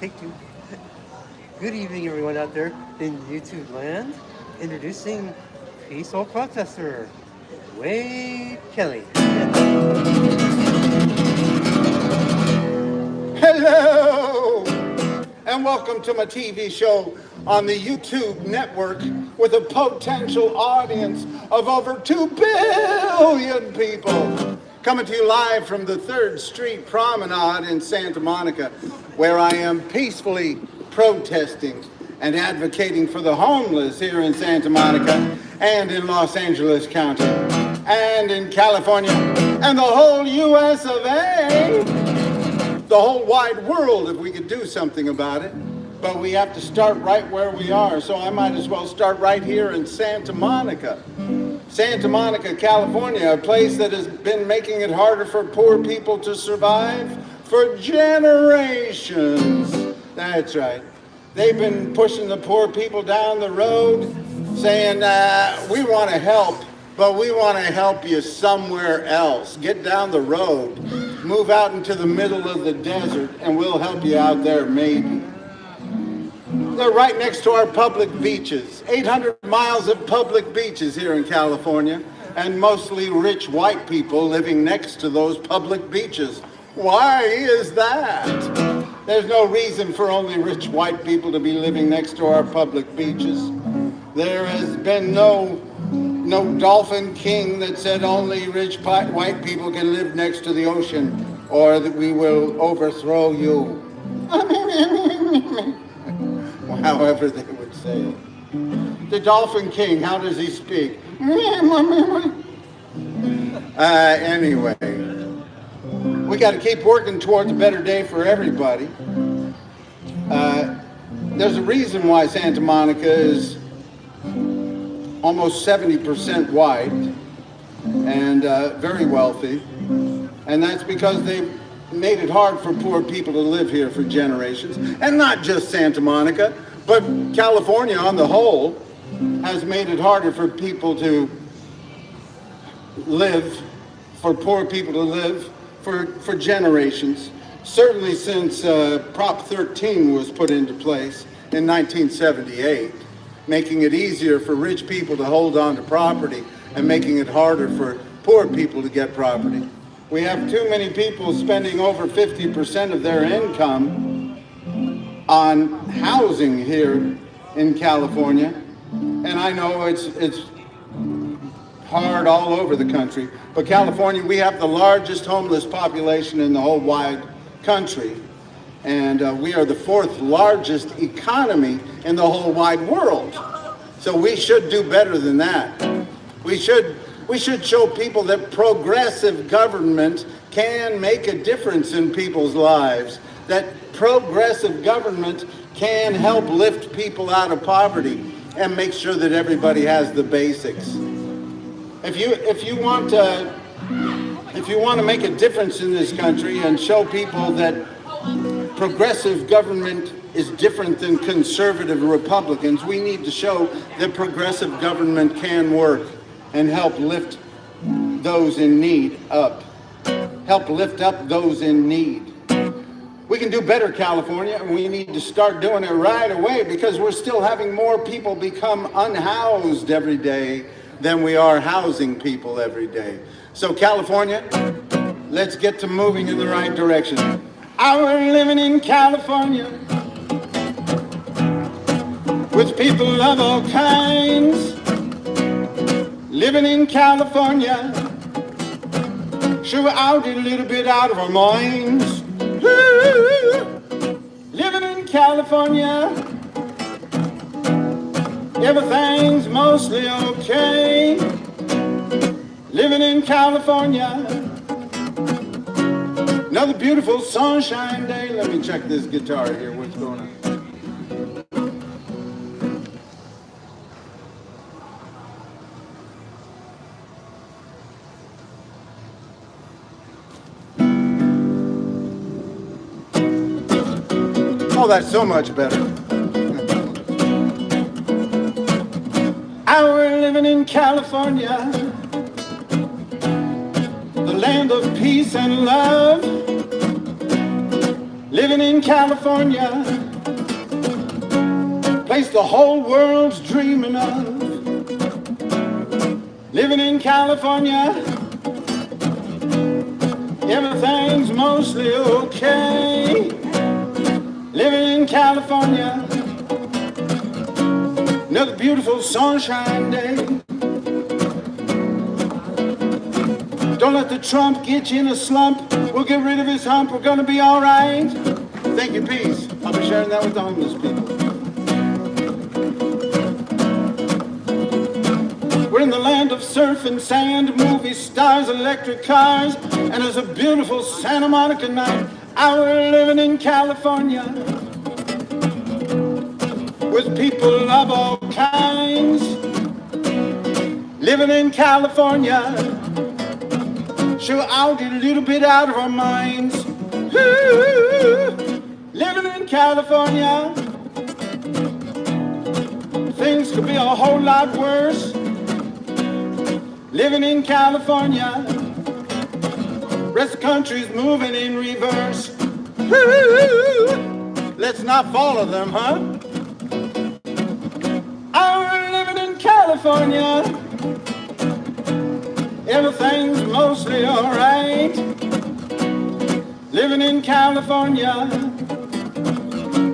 Take two. Good evening, everyone out there in YouTube land. Introducing peaceful protester, Kelley. Hello, and welcome to my TV show on the YouTube network with a potential audience of over 2 billion people. Coming to you live from the 3rd Street Promenade in Santa Monica, where I am peacefully protesting and advocating for the homeless here in Santa Monica and in Los Angeles County and in California and the whole US of A. The whole wide world if we could do something about it. But we have to start right where we are, so I might as well start right here in Santa Monica. Santa Monica, California, a place that has been making it harder for poor people to survive for generations. That's right. They've been pushing the poor people down the road, saying, we want to help, but we want to help you somewhere else. Get down the road, move out into the middle of the desert, and we'll help you out there maybe. They're right next to our public beaches. 800 miles of public beaches here in California, and mostly rich white people living next to those public beaches. Why is that? There's no reason for only rich white people to be living next to our public beaches. There has been no dolphin king that said only rich white people can live next to the ocean or that we will overthrow you. However they would say it. The dolphin king, how does he speak? Anyway, we got to keep working towards a better day for everybody. There's a reason why Santa Monica is almost 70% white and very wealthy, and that's because they've made it hard for poor people to live here for generations. And not just Santa Monica, but California on the whole has made it harder for people to live, for poor people to live for generations. Certainly since Prop 13 was put into place in 1978, making it easier for rich people to hold on to property and making it harder for poor people to get property. We have too many people spending over 50% of their income on housing here in California. And I know it's hard all over the country, but California, we have the largest homeless population in the whole wide country. And we are the 4th largest economy in the whole wide world. So we should do better than that. We should show people that progressive government can make a difference in people's lives, that progressive government can help lift people out of poverty and make sure that everybody has the basics. If you want to make a difference in this country and show people that progressive government is different than conservative Republicans, we need to show that progressive government can work and help lift those in need up. Help lift up those in need. We can do better, California, and we need to start doing it right away because we're still having more people become unhoused every day than we are housing people every day. So California, let's get to moving in the right direction. We're living in California with people of all kinds. Living in California, sure we're out a little bit out of our minds. Living in California, everything's mostly okay. Living in California, another beautiful sunshine day. Let me check this guitar here, what's going on? Oh, that's so much better. We're living in California, the land of peace and love. living in California, place the whole world's dreaming of. Living in California, everything's mostly okay. Living in California, another beautiful sunshine day. Don't let the Trump get you in a slump. We'll get rid of his hump. We're gonna be all right. Thank you, peace. I'll be sharing that with the homeless people. We're in the land of surf and sand, movie stars, electric cars, and it's a beautiful Santa Monica night. We're living in California with people of all kinds. Living in California, sure, I'll get a little bit out of our minds. Ooh, living in California, things could be a whole lot worse. Living in California, rest of the country's moving in reverse. Ooh, let's not follow them, huh? I'm living in California, everything's mostly alright. Living in California,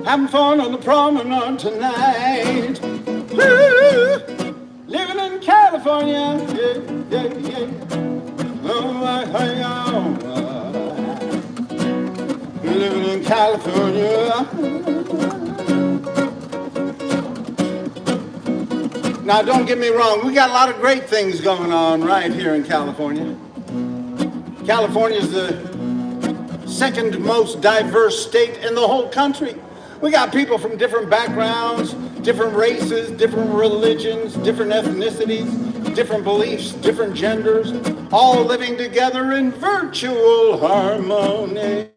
having fun on the promenade tonight. Ooh, living in California, yeah, yeah, yeah. Oh, living in California. Now, don't get me wrong, we got a lot of great things going on right here in California. California is the second most diverse state in the whole country. We got people from different backgrounds, different races, different religions, different ethnicities, different beliefs, different genders, all living together in virtual harmony.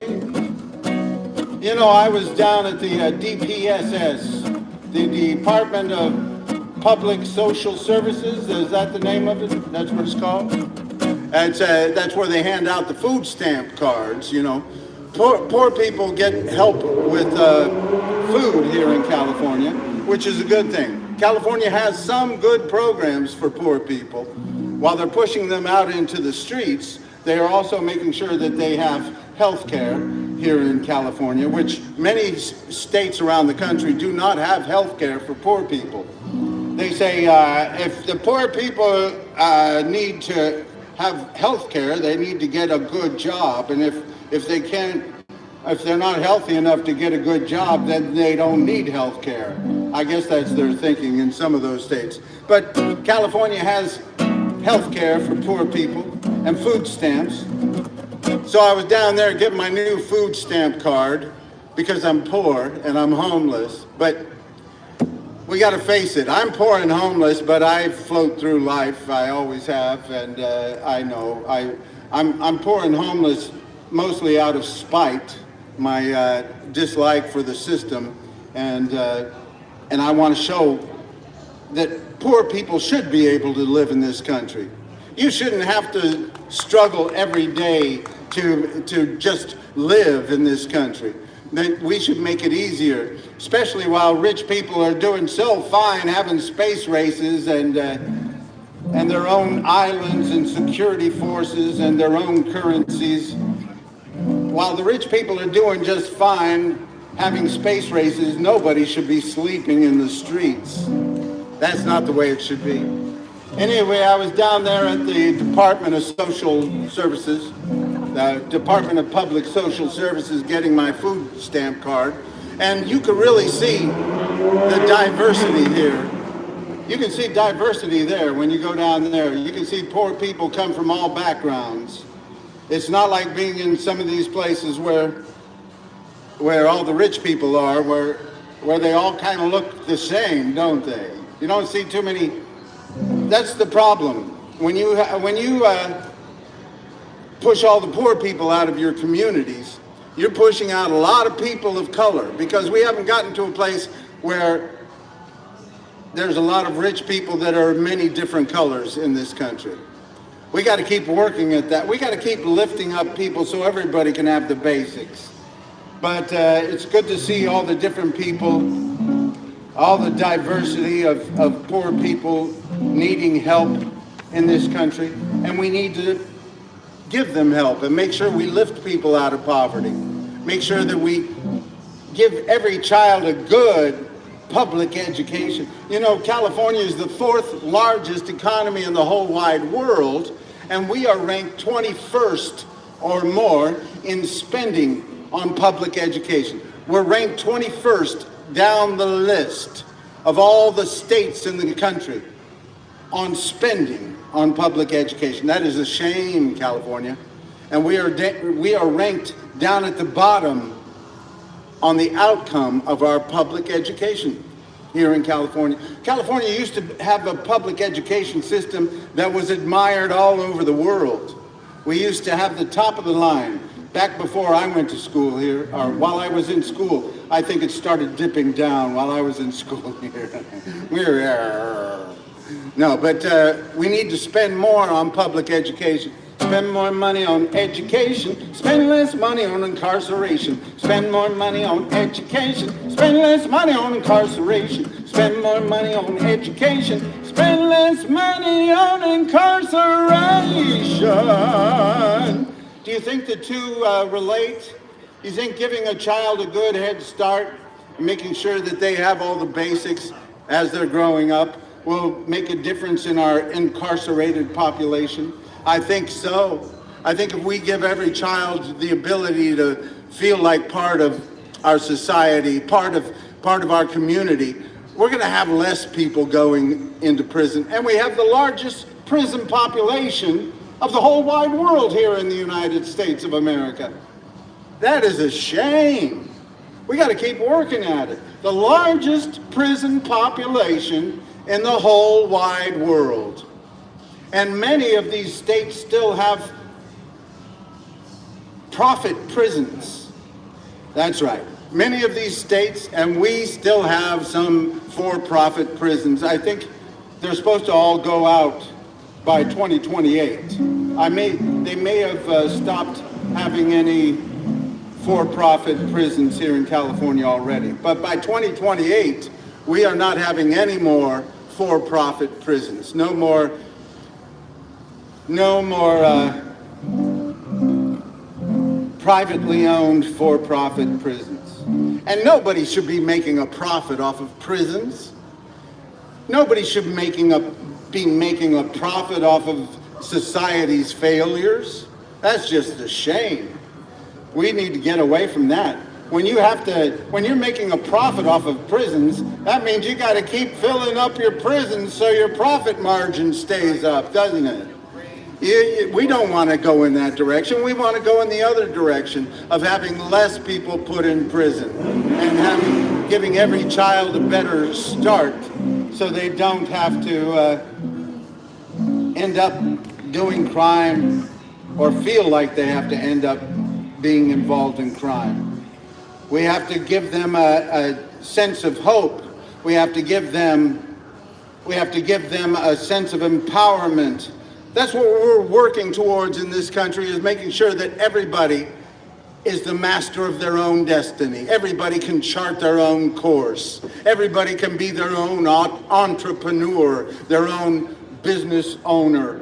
You know, I was down at the DPSS, the Department of Public Social Services. Is that the name of it? That's what it's called? That's where they hand out the food stamp cards, you know. Poor people get help with food here in California, which is a good thing. California has some good programs for poor people. While they're pushing them out into the streets, they are also making sure that they have health care here in California, which many states around the country do not have health care for poor people. They say if the poor people need to have health care, they need to get a good job. And if they're not healthy enough to get a good job, then they don't need health care. I guess that's their thinking in some of those states. But California has health care for poor people and food stamps. So I was down there getting my new food stamp card because I'm poor and I'm homeless. But we got to face it. I'm poor and homeless, but I float through life. I always have, and I know I'm poor and homeless mostly out of spite, my dislike for the system, and I want to show that poor people should be able to live in this country. You shouldn't have to struggle every day to just live in this country. That we should make it easier, especially while rich people are doing so fine, having space races and their own islands and security forces and their own currencies. While the rich people are doing just fine, having space races, nobody should be sleeping in the streets. That's not the way it should be. Anyway, I was down there at the Department of Social Services, the Department of Public Social Services, getting my food stamp card, and you could really see the diversity here. You can see diversity there when you go down there. You can see poor people come from all backgrounds. It's not like being in some of these places where all the rich people are, where they all kind of look the same, don't they? You don't see too many. That's the problem. When you push all the poor people out of your communities, you're pushing out a lot of people of color, because we haven't gotten to a place where there's a lot of rich people that are many different colors in this country. We got to keep working at that. We got to keep lifting up people so everybody can have the basics. But it's good to see all the different people, all the diversity of poor people needing help in this country. And we need to give them help and make sure we lift people out of poverty. Make sure that we give every child a good public education. You know, California is the 4th largest economy in the whole wide world, and we are ranked 21st or more in spending on public education. We're ranked 21st down the list of all the states in the country on spending on public education. That is a shame, California. And we are ranked down at the bottom on the outcome of our public education here in California. California used to have a public education system that was admired all over the world. We used to have the top of the line. Back before I went to school here, or while I was in school, I think it started dipping down while I was in school here. No, but we need to spend more on public education. Spend more money on education, spend less money on incarceration. Spend more money on education, spend less money on incarceration. Spend more money on education, spend less money on incarceration. Do you think the two relate? Do you think giving a child a good head start, making sure that they have all the basics as they're growing up, will make a difference in our incarcerated population? I think so. I think if we give every child the ability to feel like part of our society, part of our community, we're going to have less people going into prison. And we have the largest prison population of the whole wide world here in the United States of America. That is a shame. We got to keep working at it. The largest prison population in the whole wide world. And many of these states still have profit prisons. That's right. Many of these states, and we still have some for-profit prisons. I think they're supposed to all go out by 2028. They may have stopped having any for-profit prisons here in California already. But by 2028, we are not having any more for-profit prisons. No more privately owned for-profit prisons. And nobody should be making a profit off of prisons. Nobody should be making a profit off of society's failures. That's just a shame. We need to get away from that. When you're making a profit off of prisons, that means you got to keep filling up your prisons so your profit margin stays up, doesn't it? We don't want to go in that direction. We want to go in the other direction of having less people put in prison and giving every child a better start so they don't have to end up doing crime or feel like they have to end up being involved in crime. We have to give them a sense of hope. We have to give them a sense of empowerment. That's what we're working towards in this country, is making sure that everybody is the master of their own destiny. Everybody can chart their own course. Everybody can be their own entrepreneur, their own business owner.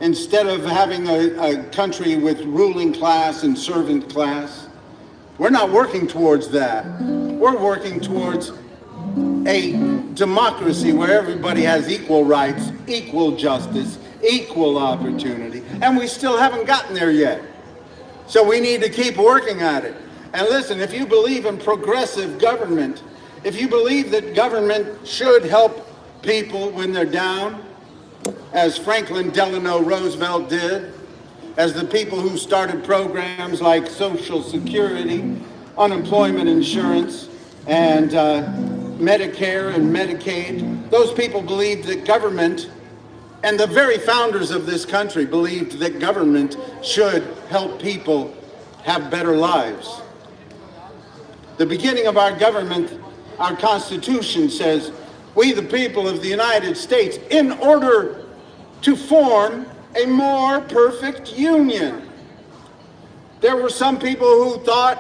Instead of having a country with ruling class and servant class, we're not working towards that. We're working towards a democracy where everybody has equal rights, equal justice, equal opportunity, and we still haven't gotten there yet. So we need to keep working at it. And listen, if you believe in progressive government, if you believe that government should help people when they're down, as Franklin Delano Roosevelt did, as the people who started programs like Social Security, unemployment insurance, and Medicare and Medicaid, those people believed that government, and the very founders of this country believed that government should help people have better lives. The beginning of our government, our Constitution says, "We, the people of the United States, in order to form a more perfect union." There were some people who thought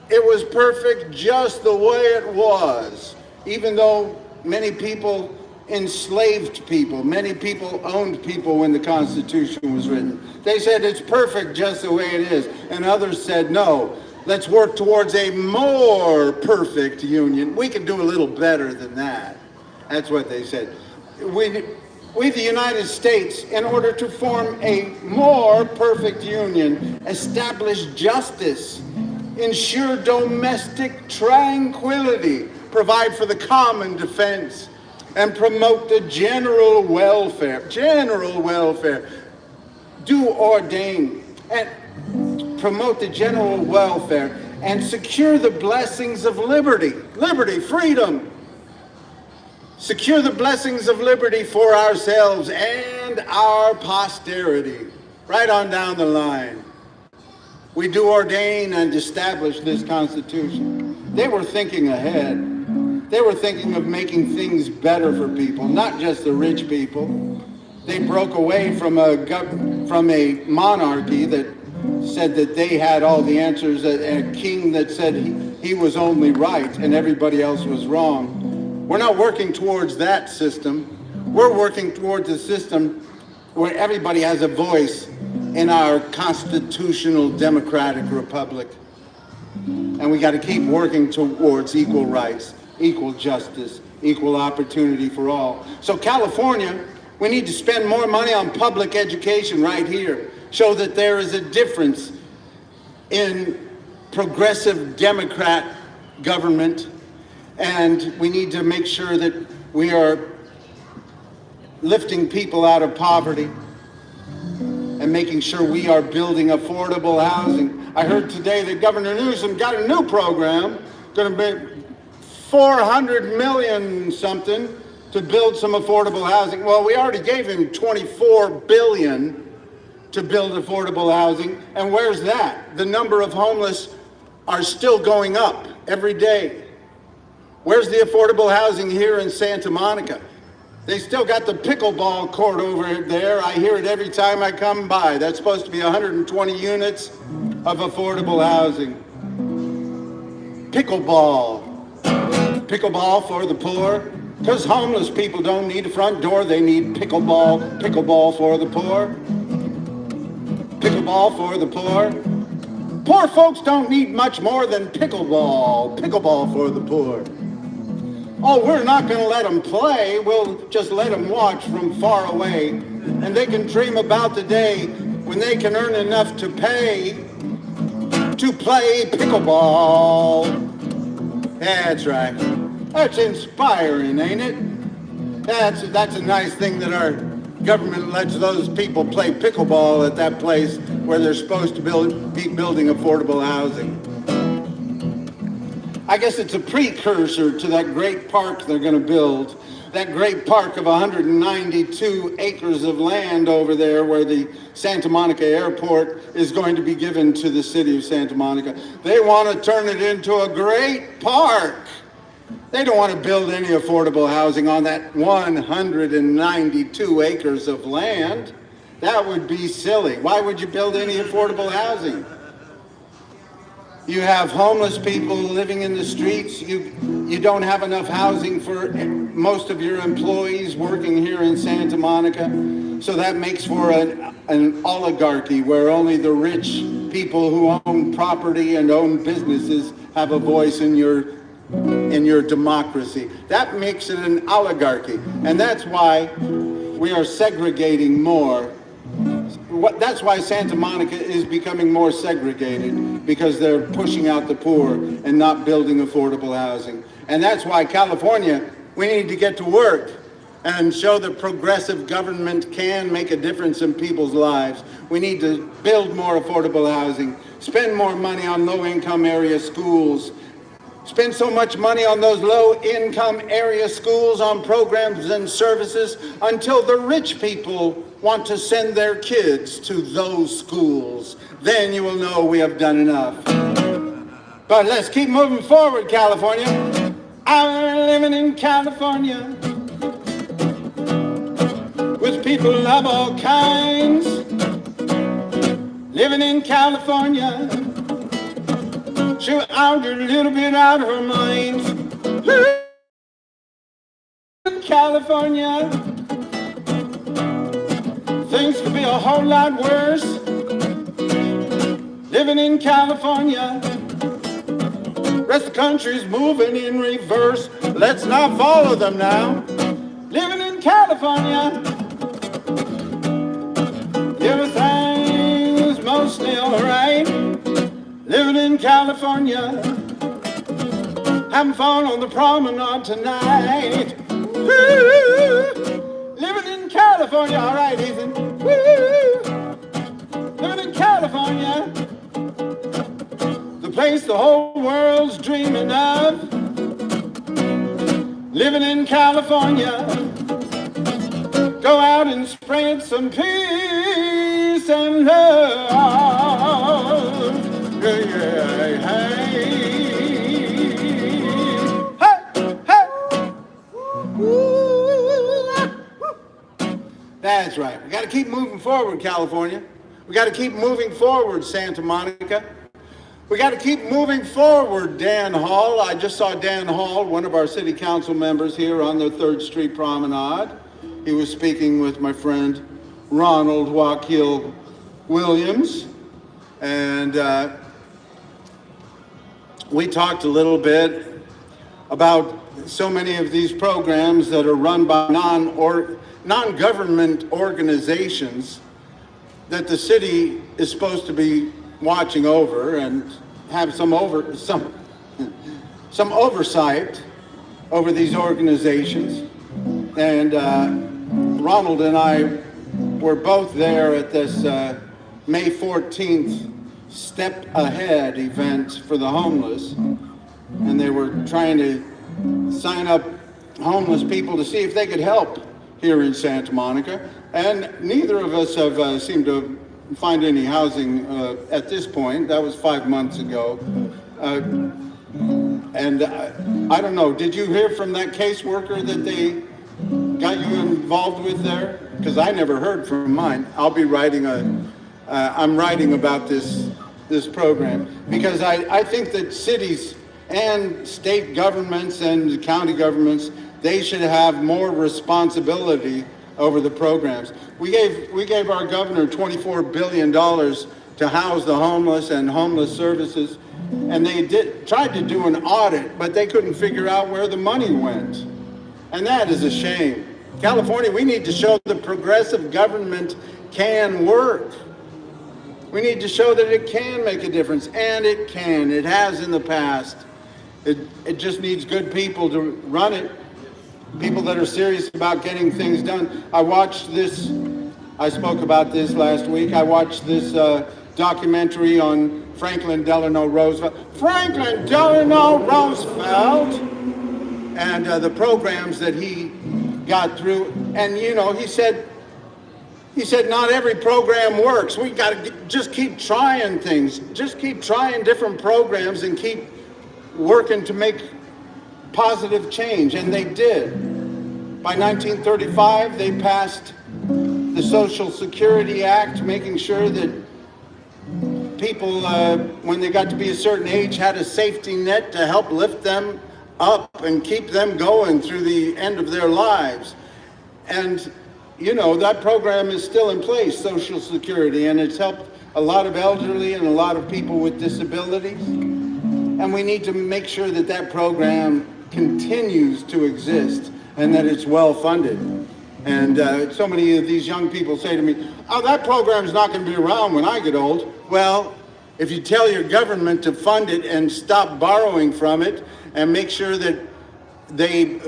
It was perfect just the way it was, even though many people enslaved people, many people owned people when the Constitution was written. They said it's perfect just the way it is, and others said no, let's work towards a more perfect union. We can do a little better than that. That's what they said. We, the United States, in order to form a more perfect union, establish justice, ensure domestic tranquility, provide for the common defense, and promote the general welfare, do ordain and promote the general welfare and secure the blessings of liberty, freedom, secure the blessings of liberty for ourselves and our posterity, right on down the line. We do ordain and establish this Constitution. They were thinking ahead. They were thinking of making things better for people, not just the rich people. They broke away from a monarchy that said that they had all the answers, a king that said he was only right and everybody else was wrong. We're not working towards that system. We're working towards a system where everybody has a voice in our constitutional democratic republic. And we got to keep working towards equal rights, equal justice, equal opportunity for all. So California, we need to spend more money on public education right here. Show that there is a difference in progressive Democrat government, and we need to make sure that we are lifting people out of poverty and making sure we are building affordable housing. I heard today that Governor Newsom got a new program, going to be $400 million something to build some affordable housing. Well, we already gave him $24 billion to build affordable housing, and where's that? The number of homeless are still going up every day. Where's the affordable housing here in Santa Monica? They still got the pickleball court over there. I hear it every time I come by. That's supposed to be 120 units of affordable housing. Pickleball. Pickleball for the poor. Because homeless people don't need a front door, they need pickleball. Pickleball for the poor. Pickleball for the poor. Poor folks don't need much more than pickleball. Pickleball for the poor. Oh, we're not going to let them play. We'll just let them watch from far away. And they can dream about the day when they can earn enough to pay to play pickleball. That's right. That's inspiring, ain't it? That's a nice thing that our government lets those people play pickleball at that place where they're supposed to be building affordable housing. I guess it's a precursor to that great park they're going to build, that great park of 192 acres of land over there where the Santa Monica Airport is going to be given to the city of Santa Monica. They want to turn it into a great park. They don't want to build any affordable housing on that 192 acres of land. That would be silly. Why would you build any affordable housing? You have homeless people living in the streets. You don't have enough housing for most of your employees working here in Santa Monica. So that makes for an oligarchy where only the rich people who own property and own businesses have a voice in your democracy. That makes it an oligarchy. And that's why we are segregating more. That's why Santa Monica is becoming more segregated, because they're pushing out the poor and not building affordable housing. And that's why California, we need to get to work and show that progressive government can make a difference in people's lives. We need to build more affordable housing, spend more money on low-income area schools, spend so much money on those low-income area schools, on programs and services, until the rich people want to send their kids to those schools. Then you will know we have done enough. But let's keep moving forward, California. I'm living in California with people of all kinds. Living in California She was out a little bit out of her mind. California, things could be a whole lot worse. Living in California, rest of the country's moving in reverse. Let's not follow them now. Living in California, everything's mostly alright. Living in California, having fun on the promenade tonight. Woo! Living in California, alright, Ethan. Woo! Living in California, the place the whole world's dreaming of. Living in California, go out and spread some peace and love. Yeah, yeah, hey. Hey, hey. Woo. That's right. We got to keep moving forward, California. We got to keep moving forward, Santa Monica. We got to keep moving forward, Dan Hall. I just saw Dan Hall, one of our city council members, here on the 3rd Street Promenade. He was speaking with my friend Ronald Joaquin Williams. And we talked a little bit about so many of these programs that are run by non-government organizations that the city is supposed to be watching over and have some oversight over these organizations. And Ronald and I were both there at this May 14th Step Ahead event for the homeless, and they were trying to sign up homeless people to see if they could help here in Santa Monica. And neither of us have seemed to find any housing at this point. That was 5 months ago. And I don't know, did you hear from that caseworker that they got you involved with there? Because I never heard from mine. I'll be writing I'm writing about this program, because I think that cities and state governments and county governments, they should have more responsibility over the programs. We gave our governor $24 billion to house the homeless and homeless services, and they tried to do an audit, but they couldn't figure out where the money went. And that is a shame. California, we need to show the progressive government can work. We need to show that it can make a difference, and it can. It has in the past. It just needs good people to run it. People that are serious about getting things done. I spoke about this last week. I watched this documentary on Franklin Delano Roosevelt. Franklin Delano Roosevelt and the programs that he got through. And, you know, he said not every program works. We got to just keep trying things. Just keep trying different programs and keep working to make positive change, and they did. By 1935, they passed the Social Security Act, making sure that people, when they got to be a certain age, had a safety net to help lift them up and keep them going through the end of their lives. And, you know, that program is still in place, Social Security, and it's helped a lot of elderly and a lot of people with disabilities. And we need to make sure that that program continues to exist and that it's well funded. And so many of these young people say to me, oh, that program's not going to be around when I get old. Well, if you tell your government to fund it and stop borrowing from it and make sure that they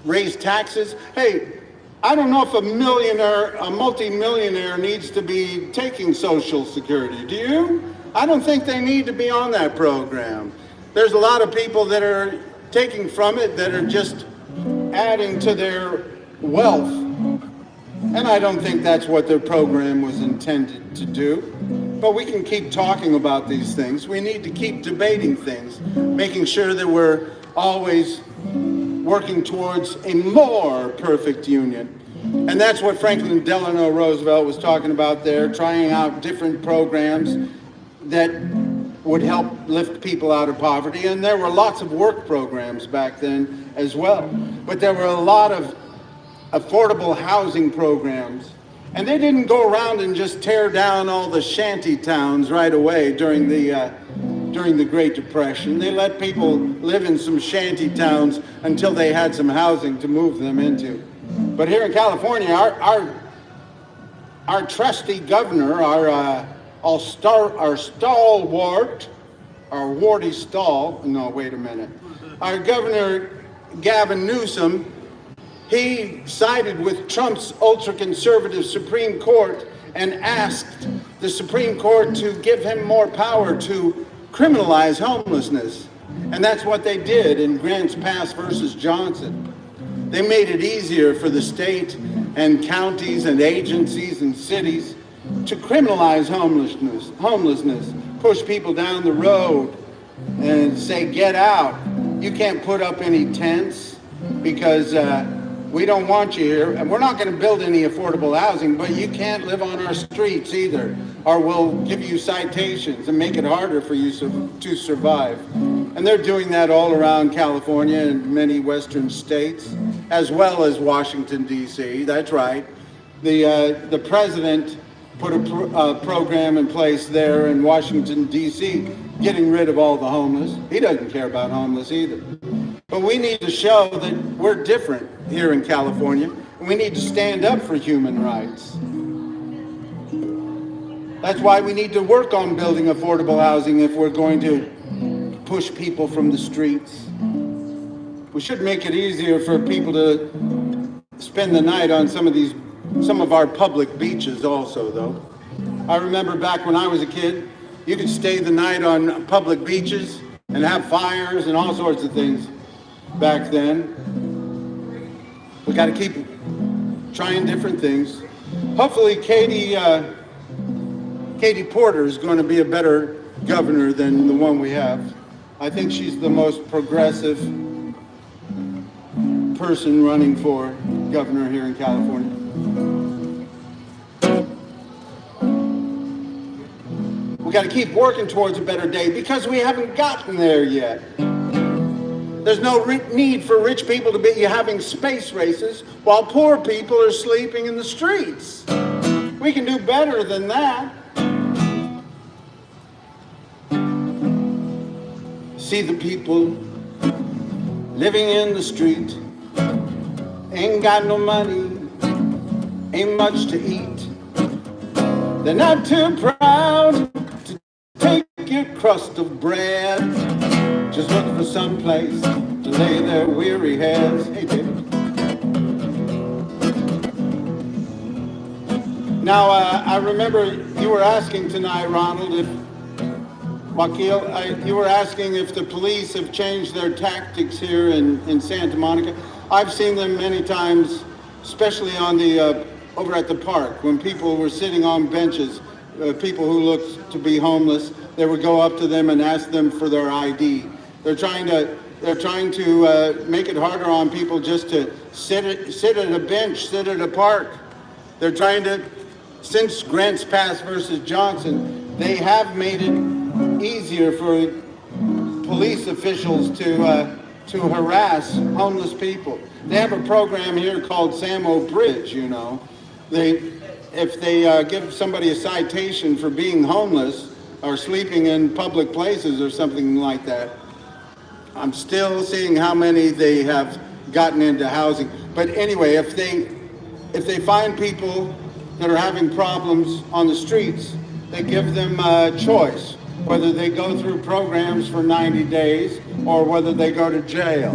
raise taxes. Hey, I don't know if a multi-millionaire needs to be taking Social Security. Do you? I don't think they need to be on that program. There's a lot of people that are taking from it that are just adding to their wealth. And I don't think that's what their program was intended to do. But we can keep talking about these things. We need to keep debating things, making sure that we're always working towards a more perfect union. And that's what Franklin Delano Roosevelt was talking about there, trying out different programs that would help lift people out of poverty. And there were lots of work programs back then as well. But there were a lot of affordable housing programs. And they didn't go around and just tear down all the shanty towns right away during the Great Depression. They let people live in some shanty towns until they had some housing to move them into. But here in California, our trusty governor, our governor Gavin Newsom, he sided with Trump's ultra-conservative Supreme Court and asked the Supreme Court to give him more power to criminalize homelessness. And that's what they did in Grants Pass versus Johnson. They made it easier for the state and counties and agencies and cities to criminalize homelessness, push people down the road and say, get out. You can't put up any tents because we don't want you here. And we're not going to build any affordable housing, but you can't live on our streets either, or we'll give you citations and make it harder for you to survive. And they're doing that all around California and many western states, as well as Washington, D.C. That's right. The president put a program in place there in Washington, D.C., getting rid of all the homeless. He doesn't care about homeless either. But we need to show that we're different here in California, and we need to stand up for human rights. That's why we need to work on building affordable housing if we're going to push people from the streets. We should make it easier for people to spend the night on some of our public beaches also, though. I remember back when I was a kid, you could stay the night on public beaches and have fires and all sorts of things back then. We got to keep trying different things. Hopefully Katie Porter is going to be a better governor than the one we have. I think she's the most progressive person running for governor here in California. We got to keep working towards a better day because we haven't gotten there yet. There's no need for rich people to be having space races while poor people are sleeping in the streets. We can do better than that. See the people living in the street, ain't got no money, ain't much to eat. They're not too proud to take your crust of bread, just looking for some place to lay their weary heads. Hey, David. Now, I remember you were asking tonight, Ronald, you were asking if the police have changed their tactics here in Santa Monica. I've seen them many times, especially on over at the park, when people were sitting on benches, people who looked to be homeless. They would go up to them and ask them for their ID. They're trying to make it harder on people just to sit at a bench, sit at a park. They're trying to, since Grants Pass versus Johnson, they have made it easier for police officials to harass homeless people. They have a program here called Samo Bridge, you know. If they give somebody a citation for being homeless or sleeping in public places or something like that, I'm still seeing how many they have gotten into housing. But anyway, if they find people that are having problems on the streets, they give them a choice, whether they go through programs for 90 days or whether they go to jail.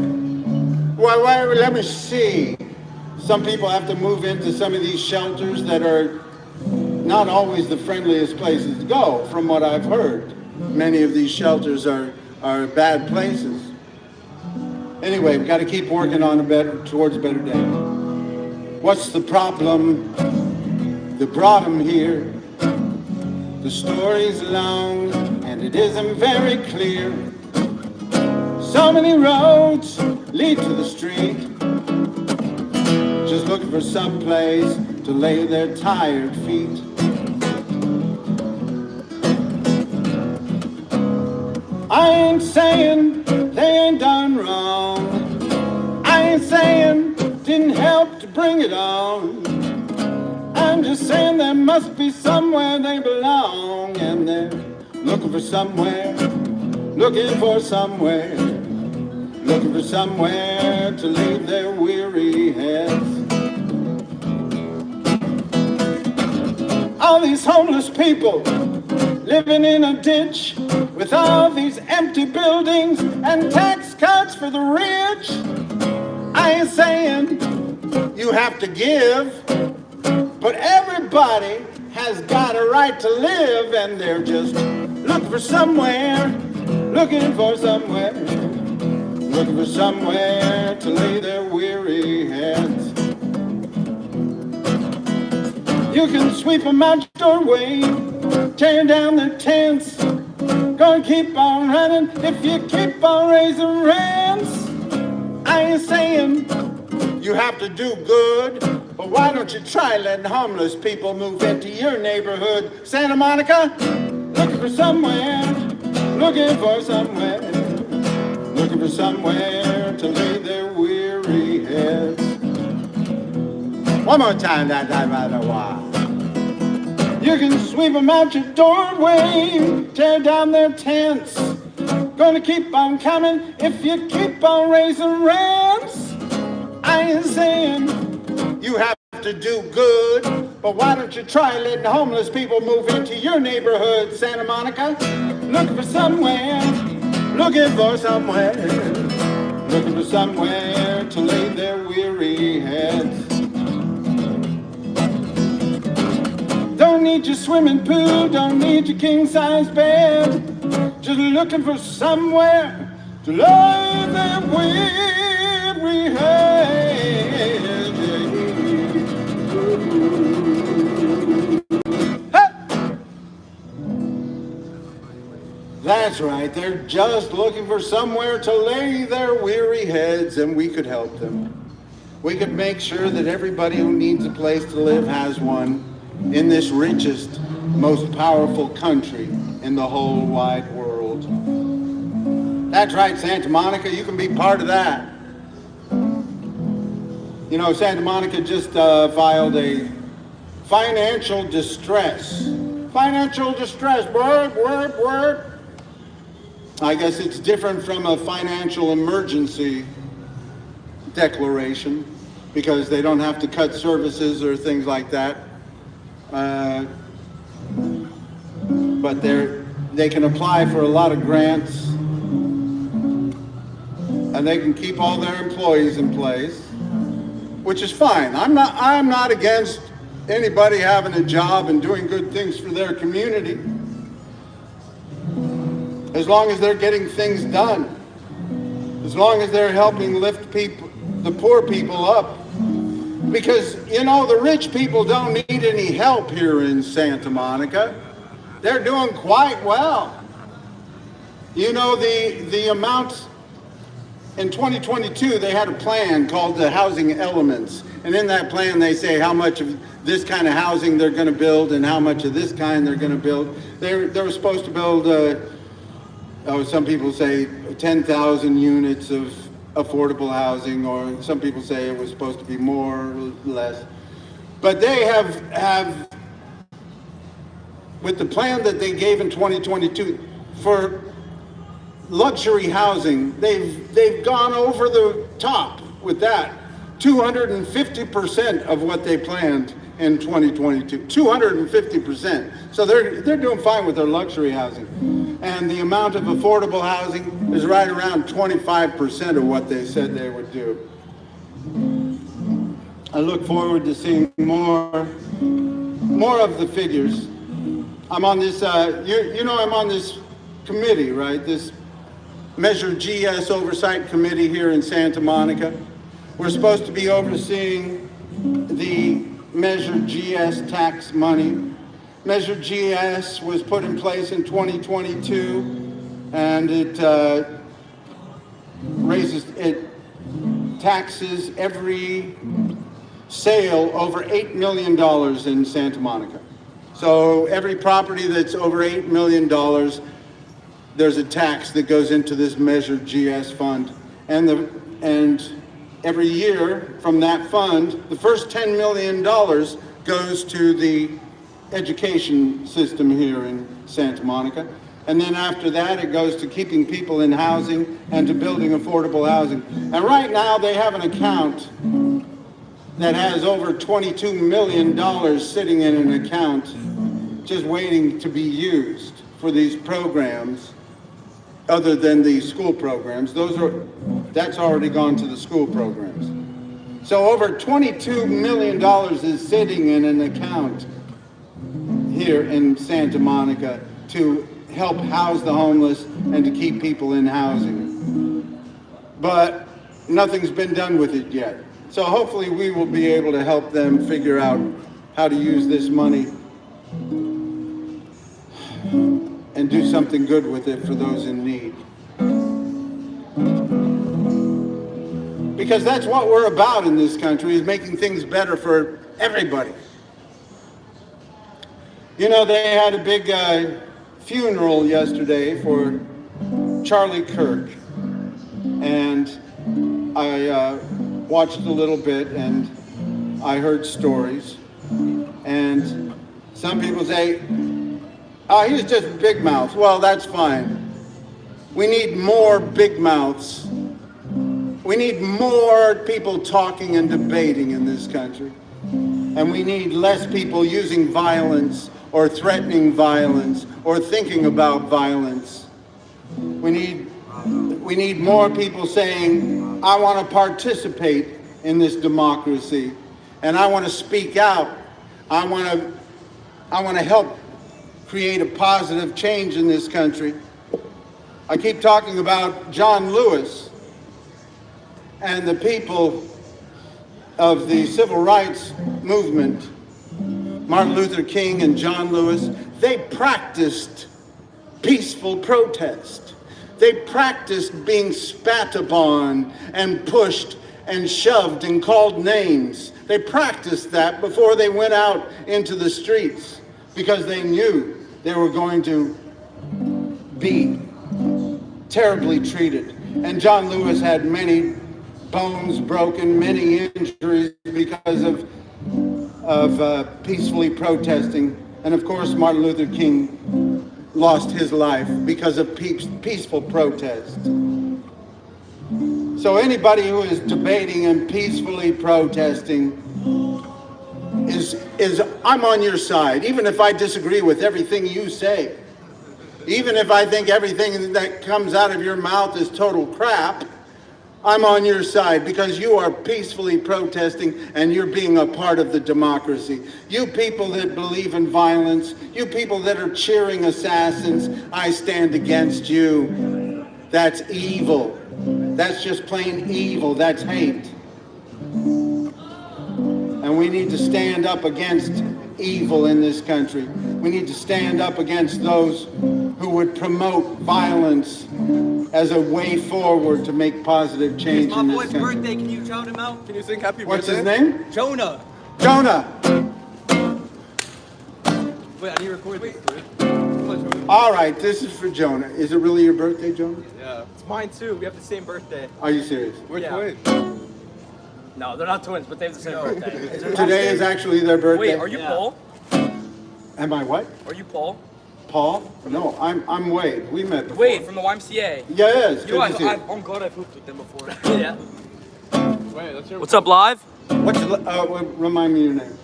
Well, let me see. Some people have to move into some of these shelters that are not always the friendliest places to go, from what I've heard. Many of these shelters are bad places. Anyway, we've got to keep working on towards a better day. What's the problem that brought them here? The story's long and it isn't very clear. So many roads lead to the street, just looking for some place to lay their tired feet. I ain't saying they ain't done wrong. I ain't saying didn't help to bring it on. I'm just saying there must be somewhere they belong, and they're looking for somewhere, looking for somewhere, looking for somewhere to leave their weary heads. All these homeless people living in a ditch with all these empty buildings and tax cuts for the rich. I ain't saying you have to give, but everybody has got a right to live, and they're just looking for somewhere, looking for somewhere, looking for somewhere to lay their weary heads. You can sweep them out your doorway, tear down their tents, gonna keep on running if you keep on raising rents. I ain't saying you have to do good, but why don't you try letting homeless people move into your neighborhood? Santa Monica, looking for somewhere, looking for somewhere, looking for somewhere to lay their weary heads. One more time, that while. You can sweep them out your doorway, tear down their tents. Gonna keep on coming if you keep on raising rents. I ain't saying you have to do good, but why don't you try letting homeless people move into your neighborhood, Santa Monica? Looking for somewhere, looking for somewhere, looking for somewhere to lay their weary heads. Don't need your swimming pool, don't need your king-size bed, just looking for somewhere to lay their weary heads. That's right, they're just looking for somewhere to lay their weary heads, and we could help them. We could make sure that everybody who needs a place to live has one in this richest, most powerful country in the whole wide world. That's right, Santa Monica, you can be part of that. You know, Santa Monica just filed a financial distress. Financial distress, word. I guess it's different from a financial emergency declaration because they don't have to cut services or things like that. But they can apply for a lot of grants, and they can keep all their employees in place, which is fine. I'm not against anybody having a job and doing good things for their community, as long as they're getting things done, as long as they're helping lift the poor people up. Because, you know, the rich people don't need any help here in Santa Monica. They're doing quite well. You know, the amount in 2022, they had a plan called the Housing Elements. And in that plan, they say how much of this kind of housing they're going to build and how much of this kind they're going to build. They were supposed to build, some people say 10,000 units of affordable housing, or some people say it was supposed to be more or less. But they have with the plan that they gave in 2022 for luxury housing, they've gone over the top with that. 250% of what they planned in 2022. 250%. So they're doing fine with their luxury housing. And the amount of affordable housing is right around 25% of what they said they would do. I look forward to seeing more of the figures. I'm on this, I'm on this committee, right? This Measure GS Oversight Committee here in Santa Monica. We're supposed to be overseeing the Measure GS tax money. Measure GS was put in place in 2022, and it taxes every sale over $8 million in Santa Monica. So every property that's over $8 million there's a tax that goes into this measured GS fund, and every year from that fund, the first $10 million goes to the education system here in Santa Monica. And then after that, it goes to keeping people in housing and to building affordable housing. And right now, they have an account that has over $22 million sitting in an account just waiting to be used for these programs, other than the school programs. That's already gone to the school programs. So over $22 million is sitting in an account here in Santa Monica to help house the homeless and to keep people in housing. But nothing's been done with it yet. So hopefully we will be able to help them figure out how to use this money and do something good with it for those in need. Because that's what we're about in this country, is making things better for everybody. You know, they had a big funeral yesterday for Charlie Kirk, and I watched a little bit and I heard stories, and some people say, oh, he's just big mouth. Well, that's fine. We need more big mouths. We need more people talking and debating in this country, and we need less people using violence or threatening violence, or thinking about violence. We need more people saying, I want to participate in this democracy, and I want to speak out. I want to help create a positive change in this country. I keep talking about John Lewis and the people of the civil rights movement. Martin Luther King and John Lewis, they practiced peaceful protest. They practiced being spat upon and pushed and shoved and called names. They practiced that before they went out into the streets, because they knew they were going to be terribly treated. And John Lewis had many bones broken, many injuries because of peacefully protesting. And of course, Martin Luther King lost his life because of peaceful protest. So anybody who is debating and peacefully protesting is I'm on your side, even if I disagree with everything you say. Even if I think everything that comes out of your mouth is total crap, I'm on your side, because you are peacefully protesting and you're being a part of the democracy. You people that believe in violence, you people that are cheering assassins, I stand against you. That's evil. That's just plain evil. That's hate. And we need to stand up against evil in this country. We need to stand up against those who would promote violence as a way forward to make positive change in this country. It's my boy's birthday. Can you shout him out? Can you sing happy What's birthday? his name? Jonah. Jonah. Wait, I need to record this, dude. All right, this is for Jonah. Is it really your birthday, Jonah? Yeah. It's mine too. We have the same birthday. Are you serious? We're Yeah. twins. No, they're not twins, but they have the same birthday. Today is actually their birthday. Wait, are you Yeah. Paul? Am I what? Are you Paul? Paul? No, I'm Wade. We met before. Wait, from the YMCA. Yes, You know, good to see you. I'm glad I've hooped with them before. Yeah. Wait, that's your. What's up, live? What's remind me your name?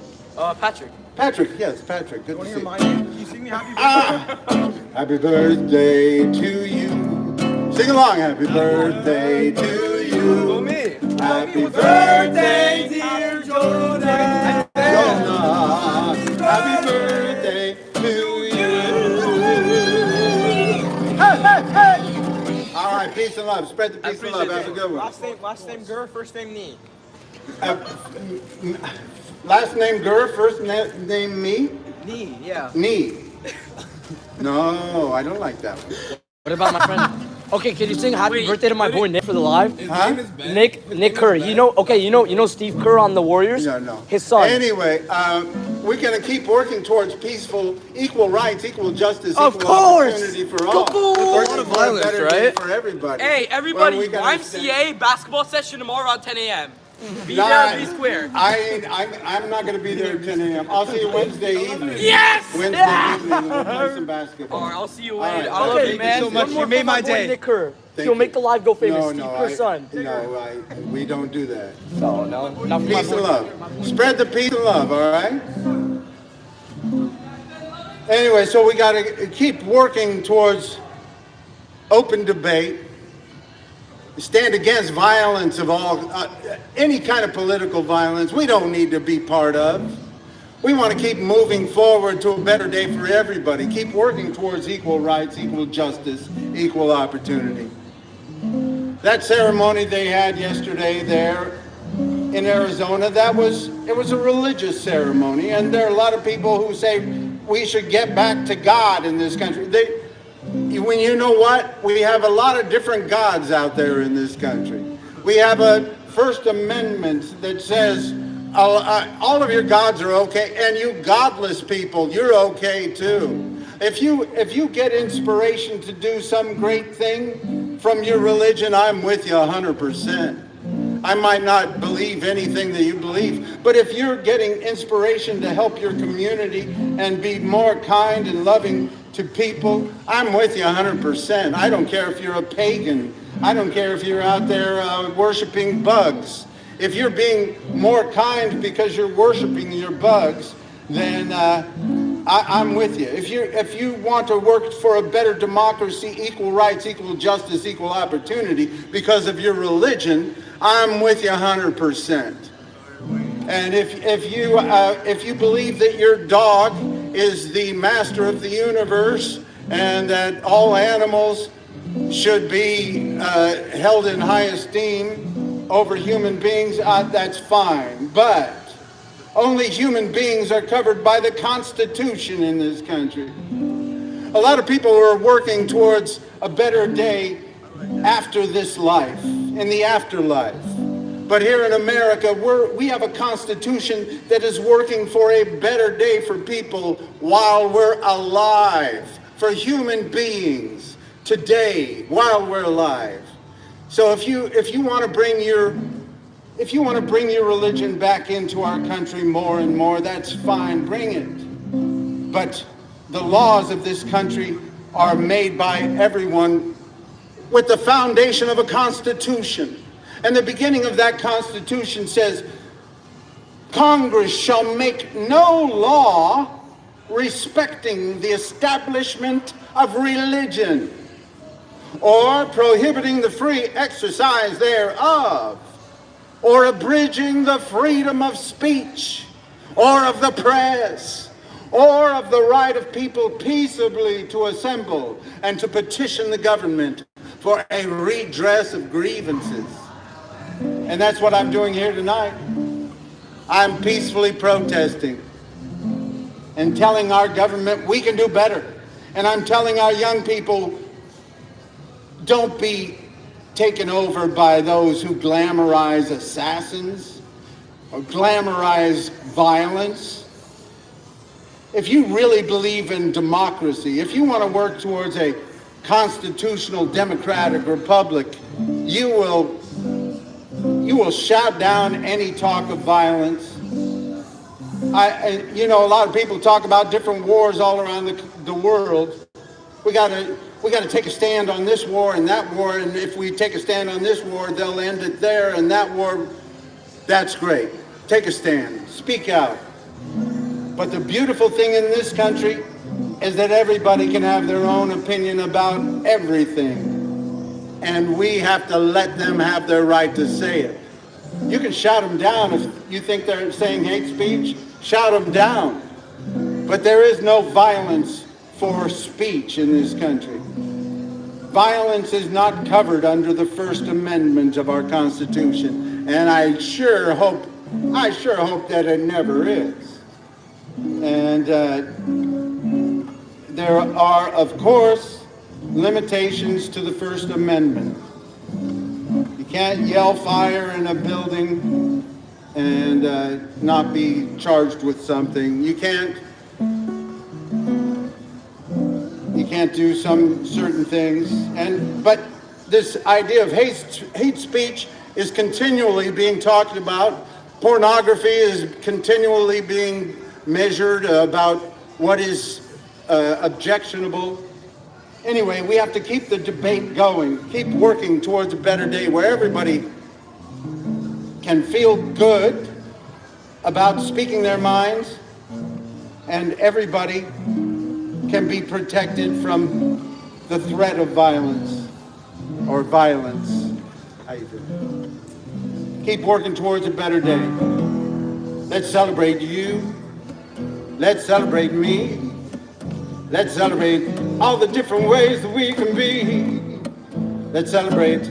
Patrick. Patrick, yes, Patrick. Good to see you. Can you sing me happy birthday? Happy birthday to you. Sing along. Happy birthday to Go you. me. Happy birthday, dear Jonah. Jonah. Happy birthday to you. Hey, hey, hey. All right, peace and love. Spread the peace and love. Have a good one. Last name Gur, first name Nee. Last name Gur, first name me? Nee, yeah. Nee. No, I don't like that one. What about my friend? Okay, can you sing Happy Birthday to my boy Nick for the live? Huh? Nick Kerr. You know Steve Kerr on the Warriors? No. His son. Anyway, we're going to keep working towards peaceful, equal rights, equal justice, Of equal course. opportunity for all. Cool. Working A lot of for a violence, better right? day for everybody. Hey, everybody, Well, we gotta stand- YMCA basketball session tomorrow at 10 a.m. Be Nah, there at B Square. I'm not going to be there at 10 a.m. I'll see you Wednesday evening. Yes! Wednesday evening, we'll play some basketball. All right, I'll see you, All Wade. right. I love Okay, you, man. so much. One more You made for my boy day. Nick Kerr. Thank He'll you. make the live go famous. Steve Kerr's son. We don't do that. No, not for my Peace boy. and love. Spread the peace and love, all right? Anyway, so we got to keep working towards open debate, stand against violence of all, any kind of political violence we don't need to be part of. We want to keep moving forward to a better day for everybody, keep working towards equal rights, equal justice, equal opportunity. That ceremony they had yesterday there in Arizona, it was a religious ceremony, and there are a lot of people who say we should get back to God in this country. When you know what? We have a lot of different gods out there in this country. We have a First Amendment that says all of your gods are okay, and you godless people, you're okay too. If you get inspiration to do some great thing from your religion, I'm with you 100%. I might not believe anything that you believe, but if you're getting inspiration to help your community and be more kind and loving to people, I'm with you 100%. I don't care if you're a pagan. I don't care if you're out there worshiping bugs. If you're being more kind because you're worshiping your bugs, then I'm with you. If you want to work for a better democracy, equal rights, equal justice, equal opportunity because of your religion, I'm with you 100%. And if you believe that your dog is the master of the universe and that all animals should be held in high esteem over human beings, that's fine. But only human beings are covered by the Constitution in this country. A lot of people are working towards a better day after this life, in the afterlife. But here in America, we have a Constitution that is working for a better day for people while we're alive, for human beings today while we're alive. So if you want to bring your religion back into our country more and more, that's fine, bring it. But the laws of this country are made by everyone with the foundation of a constitution. And the beginning of that constitution says, Congress shall make no law respecting the establishment of religion or prohibiting the free exercise thereof, or abridging the freedom of speech, or of the press, or of the right of people peaceably to assemble and to petition the government for a redress of grievances. And that's what I'm doing here tonight. I'm peacefully protesting and telling our government we can do better. And I'm telling our young people, don't be taken over by those who glamorize assassins or glamorize violence. If you really believe in democracy, if you want to work towards a constitutional democratic republic, you will shout down any talk of violence. A lot of people talk about different wars all around the world. We got to take a stand on this war and that war, and if we take a stand on this war, they'll end it there, and that war, that's great. Take a stand, speak out. But the beautiful thing in this country is that everybody can have their own opinion about everything. And we have to let them have their right to say it. You can shout them down if you think they're saying hate speech, shout them down. But there is no violence for speech in this country. Violence is not covered under the First Amendment of our Constitution, and I sure hope that it never is. And there are, of course, limitations to the First Amendment. You can't yell fire in a building and not be charged with something. You can't do some certain things. But this idea of hate speech is continually being talked about. Pornography is continually being measured about what is objectionable. Anyway, we have to keep the debate going, keep working towards a better day where everybody can feel good about speaking their minds and everybody can be protected from the threat of violence or violence. How you doing? Keep working towards a better day. Let's celebrate you. Let's celebrate me. Let's celebrate all the different ways that we can be. Let's celebrate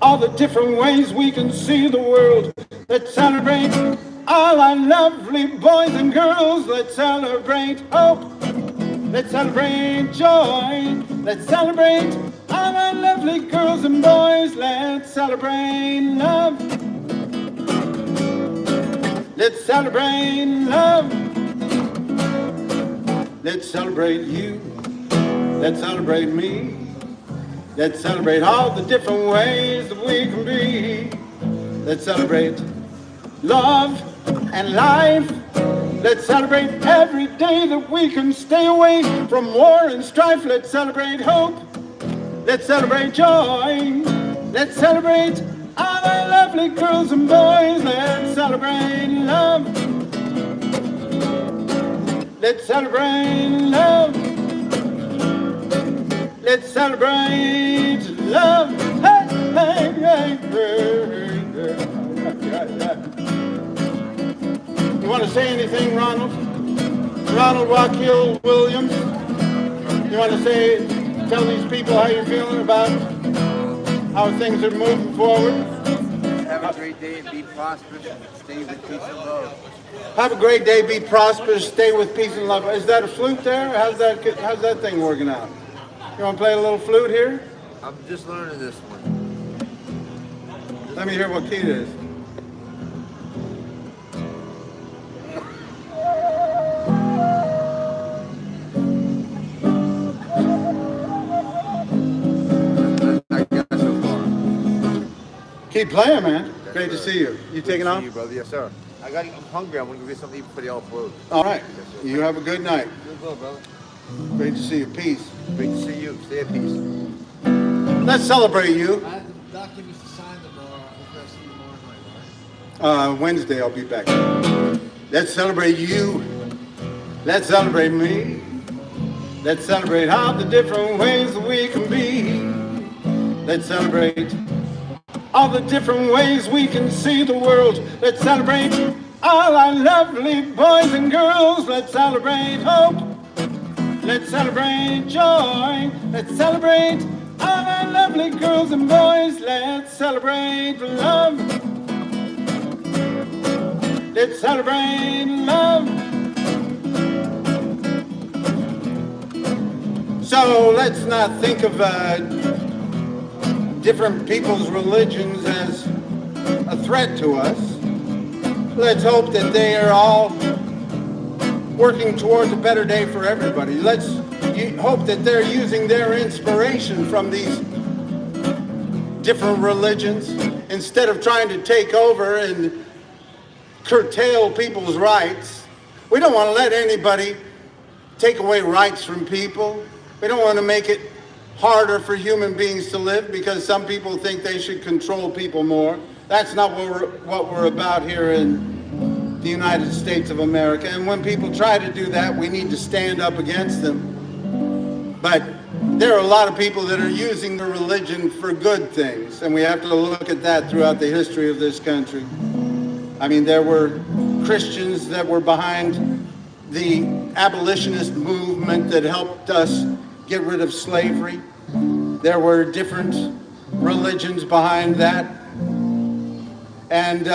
all the different ways we can see the world. Let's celebrate all our lovely boys and girls. Let's celebrate hope. Let's celebrate joy. Let's celebrate all our lovely girls and boys. Let's celebrate love. Let's celebrate love. Let's celebrate you. Let's celebrate me. Let's celebrate all the different ways that we can be. Let's celebrate love and life. Let's celebrate every day that we can stay away from war and strife. Let's celebrate hope. Let's celebrate joy. Let's celebrate all our lovely girls and boys. Let's celebrate love. Let's celebrate love. Let's celebrate love. Hey, hey, hey, hey, hey. You want to say anything, Ronald? Ronald Joaquin Williams? You want to tell these people how you're feeling about how things are moving forward? Have a great day and be prosperous and stay with peace and love. Have a great day, be prosperous, stay with peace and love. Is that a flute there? How's that thing working out? You want to play a little flute here? I'm just learning this one. Let me hear what key it is. I got so far. Keep playing, man. Great to see you. You taking off? See you, brother. Yes, sir. I'm hungry. I'm going to go get something to eat before they all float. All right. You have a good night. You as well, brother. Great to see you. Peace. Great to see you. Stay at peace. Let's celebrate you. I have the documents to sign tomorrow. Hopefully I'll see you tomorrow night, all right? Wednesday I'll be back. Let's celebrate you. Let's celebrate me. Let's celebrate all the different ways that we can be. Let's celebrate all the different ways we can see the world. Let's celebrate all our lovely boys and girls. Let's celebrate hope. Let's celebrate joy. Let's celebrate all our lovely girls and boys. Let's celebrate love. Let's celebrate love. So let's not think of different people's religions as a threat to us. Let's hope that they are all working towards a better day for everybody. Let's hope that they're using their inspiration from these different religions instead of trying to take over and curtail people's rights. We don't want to let anybody take away rights from people. We don't want to make it harder for human beings to live because some people think they should control people more. That's not what we're about here in the United States of America. And when people try to do that, we need to stand up against them. But there are a lot of people that are using the religion for good things, and we have to look at that throughout the history of this country. I mean, there were Christians that were behind the abolitionist movement that helped us get rid of slavery. There were different religions behind that. And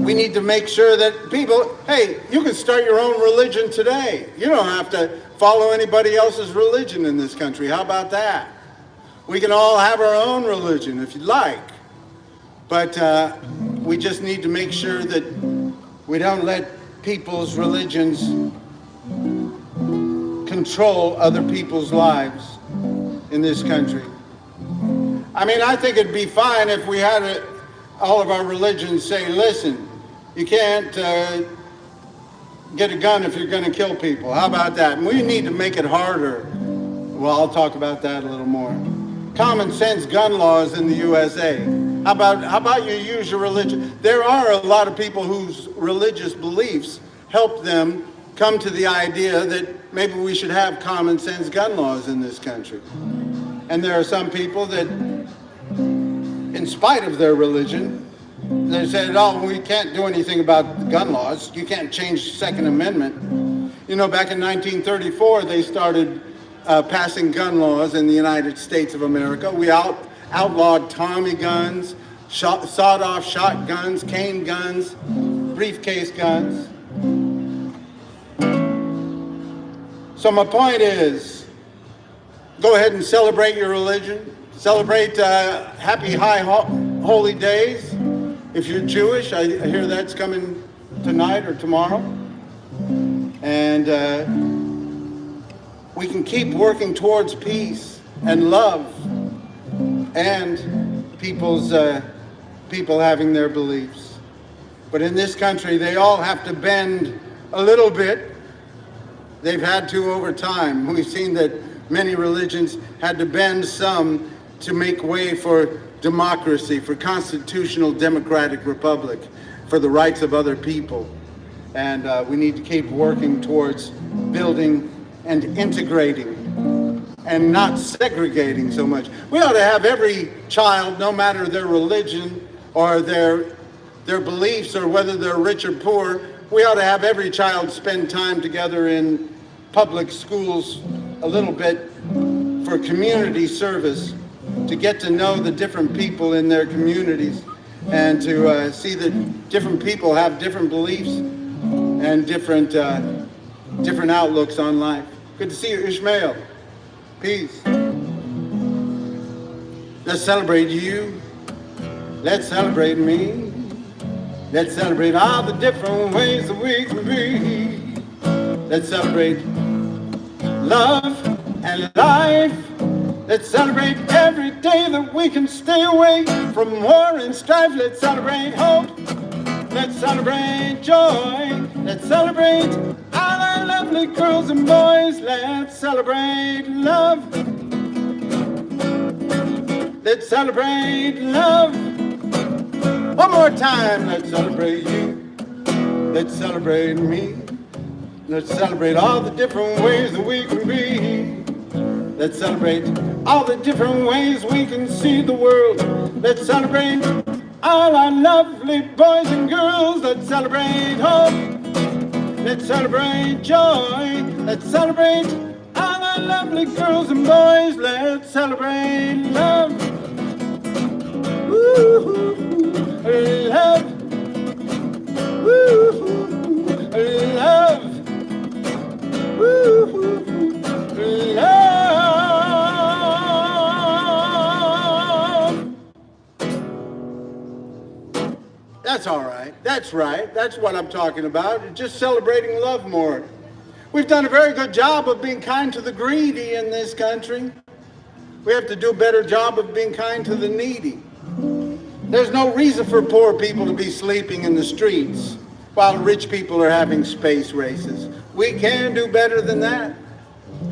we need to make sure that people, hey, you can start your own religion today. You don't have to follow anybody else's religion in this country. How about that? We can all have our own religion if you'd like. But we just need to make sure that we don't let people's religions control other people's lives in this country. I mean, I think it'd be fine if we had all of our religions say, listen, you can't get a gun if you're going to kill people. How about that? And we need to make it harder. Well, I'll talk about that a little more. Common sense gun laws in the USA. How about you use your religion? There are a lot of people whose religious beliefs help them come to the idea that maybe we should have common sense gun laws in this country. And there are some people that, in spite of their religion, they said, oh, we can't do anything about the gun laws. You can't change the Second Amendment. You know, back in 1934, they started passing gun laws in the United States of America. We outlawed Tommy guns, sawed-off shotguns, cane guns, briefcase guns. So my point is, go ahead and celebrate your religion. Celebrate happy high holy days. If you're Jewish, I hear that's coming tonight or tomorrow. And we can keep working towards peace and love and people having their beliefs. But in this country, they all have to bend a little bit. They've had to over time. We've seen that many religions had to bend some to make way for democracy, for constitutional democratic republic, for the rights of other people. And we need to keep working towards building and integrating and not segregating so much. We ought to have every child, no matter their religion or their beliefs or whether they're rich or poor, we ought to have every child spend time together in public schools a little bit for community service, to get to know the different people in their communities and to see that different people have different beliefs and different outlooks on life. Good to see you, Ishmael. Peace. Let's celebrate you. Let's celebrate me. Let's celebrate all the different ways that we can be. Let's celebrate love and life. Let's celebrate every day that we can stay away from war and strife. Let's celebrate hope. Let's celebrate joy. Let's celebrate all our lovely girls and boys. Let's celebrate love. Let's celebrate love. One more time. Let's celebrate you. Let's celebrate me. Let's celebrate all the different ways that we can be. Let's celebrate all the different ways we can see the world. Let's celebrate all our lovely boys and girls. Let's celebrate hope. Let's celebrate joy. Let's celebrate all our lovely girls and boys. Let's celebrate love. Woo-hoo. Love. Woo-hoo. Love. Woo-hoo. Love. That's all right. That's right. That's what I'm talking about. Just celebrating love more. We've done a very good job of being kind to the greedy in this country. We have to do a better job of being kind to the needy. There's no reason for poor people to be sleeping in the streets while rich people are having space races. We can do better than that.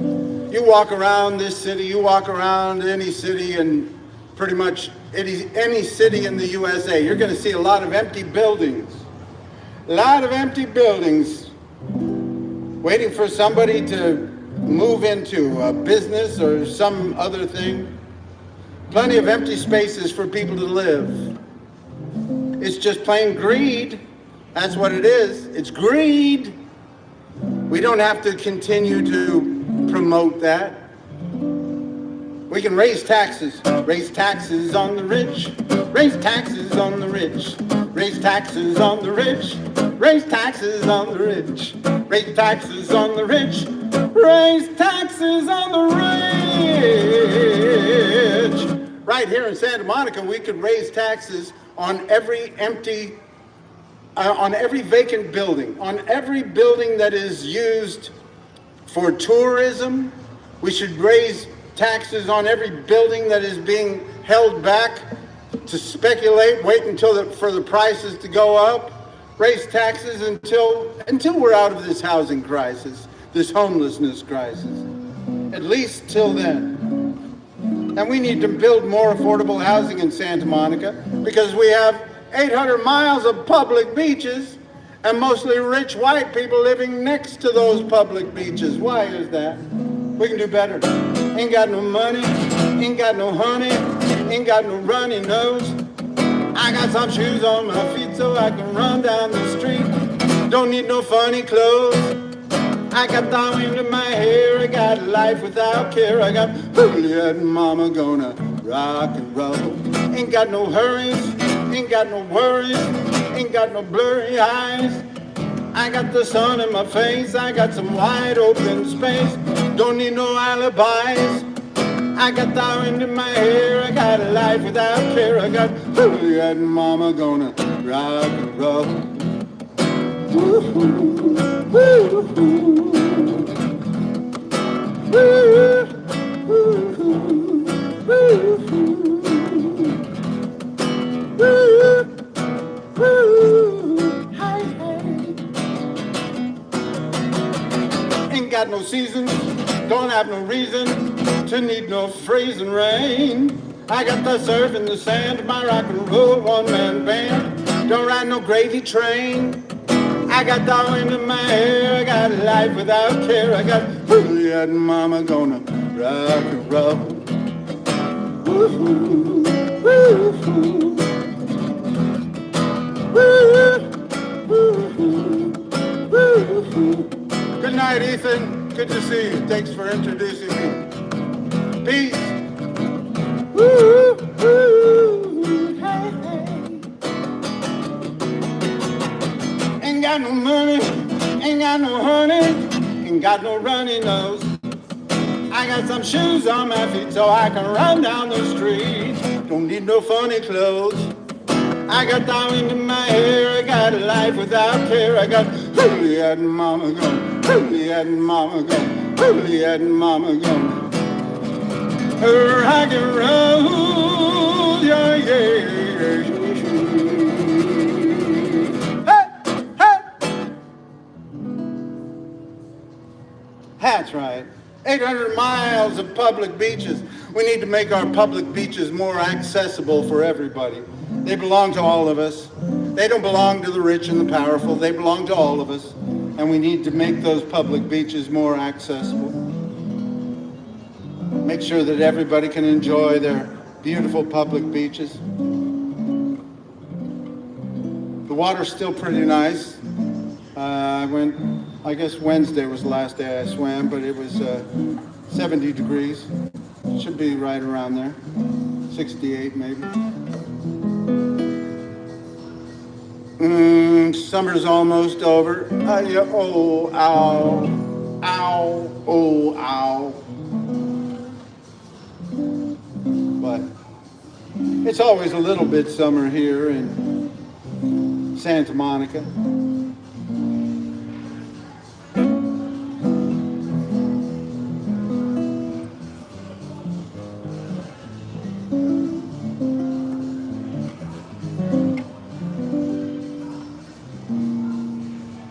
You walk around this city, you walk around any city and pretty much any city in the USA, you're going to see a lot of empty buildings. A lot of empty buildings waiting for somebody to move into a business or some other thing. Plenty of empty spaces for people to live. It's just plain greed. That's what it is. It's greed. We don't have to continue to promote that. We can raise taxes on the rich, raise taxes on the rich, raise taxes on the rich, raise taxes on the rich, raise taxes on the rich, Raise taxes on the rich. Right here in Santa Monica, we could raise taxes on every on every vacant building, on every building that is used for tourism. We should raise taxes on every building that is being held back to speculate, wait for the prices to go up. Raise taxes until we're out of this housing crisis, this homelessness crisis, at least till then. And we need to build more affordable housing in Santa Monica because we have 800 miles of public beaches and mostly rich white people living next to those public beaches. Why is that? We can do better. Ain't got no money, ain't got no honey, ain't got no runny nose. I got some shoes on my feet so I can run down the street. Don't need no funny clothes. I got the wind in my hair. I got a life without care. I got Hiatt and mama gonna rock and roll. Ain't got no hurries, ain't got no worries, ain't got no blurry eyes. I got the sun in my face. I got some wide open space. Don't need no alibis. I got the wind in my hair. I got a life without care. I got Hiatt and mama gonna rock and roll. Woo-hoo, woo-hoo, woo-hoo, woo-hoo, woo-hoo, hey, hey. Ain't got no seasons, don't have no reason to need no freezing rain. I got the surf in the sand, my rock and roll one-man band. Don't ride no gravy train. I got the wind in my hair. I got a life without care. I got Hiatt and mama gonna rock and roll. Woo-hoo, woo-hoo, woo-hoo, woo-hoo. Good night, Ethan. Good to see you. Thanks for introducing me. Peace. Woo, woo, hey, hey. Ain't got no money, ain't got no honey, ain't got no runny nose. I got some shoes on my feet so I can run down the street. Don't need no funny clothes. I got the wind in my hair. I got a life without care. I got Hiatt and mama gone, Hiatt and mama gone, Hiatt and mama gone. Rock and roll, yeah, yeah. Hey, hey. That's right. 800 miles of public beaches. We need to make our public beaches more accessible for everybody. They belong to all of us. They don't belong to the rich and the powerful. They belong to all of us. And we need to make those public beaches more accessible. Make sure that everybody can enjoy their beautiful public beaches. The water's still pretty nice. I guess Wednesday was the last day I swam, but it was 70 degrees. Should be right around there. 68 maybe. Summer's almost over. Oh, ow, ow, oh, ow. But it's always a little bit summer here in Santa Monica.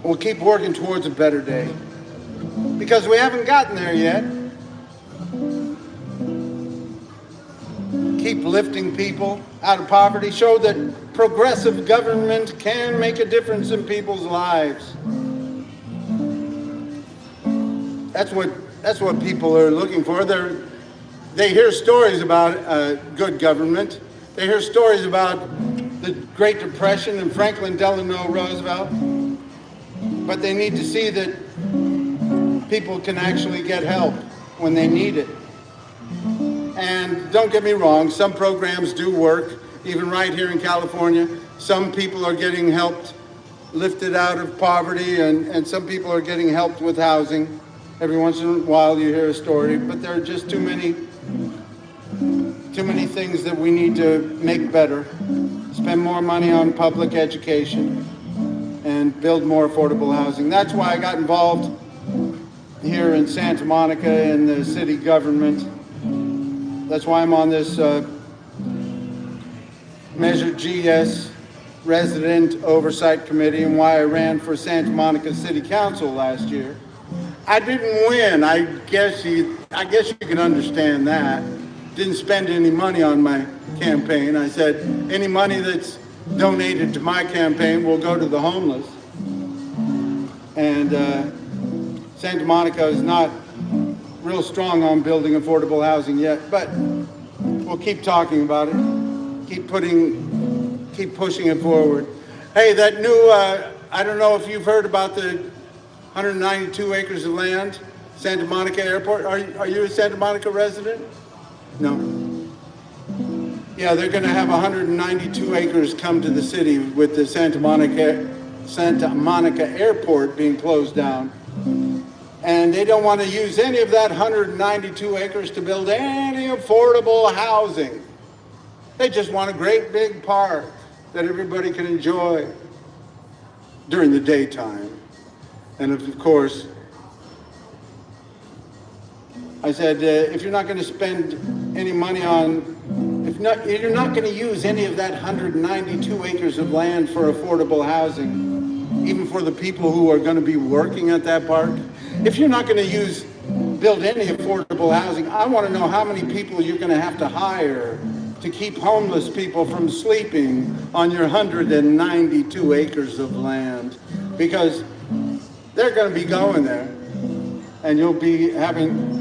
We'll keep working towards a better day because we haven't gotten there yet. Keep lifting people out of poverty. Show that progressive government can make a difference in people's lives. That's what people are looking for. They hear stories about good government. They hear stories about the Great Depression and Franklin Delano Roosevelt. But they need to see that people can actually get help when they need it. And don't get me wrong, some programs do work, even right here in California. Some people are getting helped, lifted out of poverty, and some people are getting helped with housing. Every once in a while you hear a story, but there are just too many things that we need to make better. Spend more money on public education and build more affordable housing. That's why I got involved here in Santa Monica in the city government. That's why I'm on this Measure GS Resident Oversight Committee, and why I ran for Santa Monica City Council last year. I didn't win. I guess you can understand that. Didn't spend any money on my campaign. I said any money that's donated to my campaign will go to the homeless. And Santa Monica is not real strong on building affordable housing yet, but we'll keep talking about it. Keep pushing it forward. Hey, that new, I don't know if you've heard about the 192 acres of land, Santa Monica Airport. Are you a Santa Monica resident? No. Yeah, they're going to have 192 acres come to the city with the Santa Monica Airport being closed down. And they don't want to use any of that 192 acres to build any affordable housing. They just want a great big park that everybody can enjoy during the daytime. And of course, I said, if you're not going to spend any money on, you're not going to use any of that 192 acres of land for affordable housing, even for the people who are going to be working at that park. If you're not going to build any affordable housing, I want to know how many people you're going to have to hire to keep homeless people from sleeping on your 192 acres of land, because they're going to be going there, and you'll be having.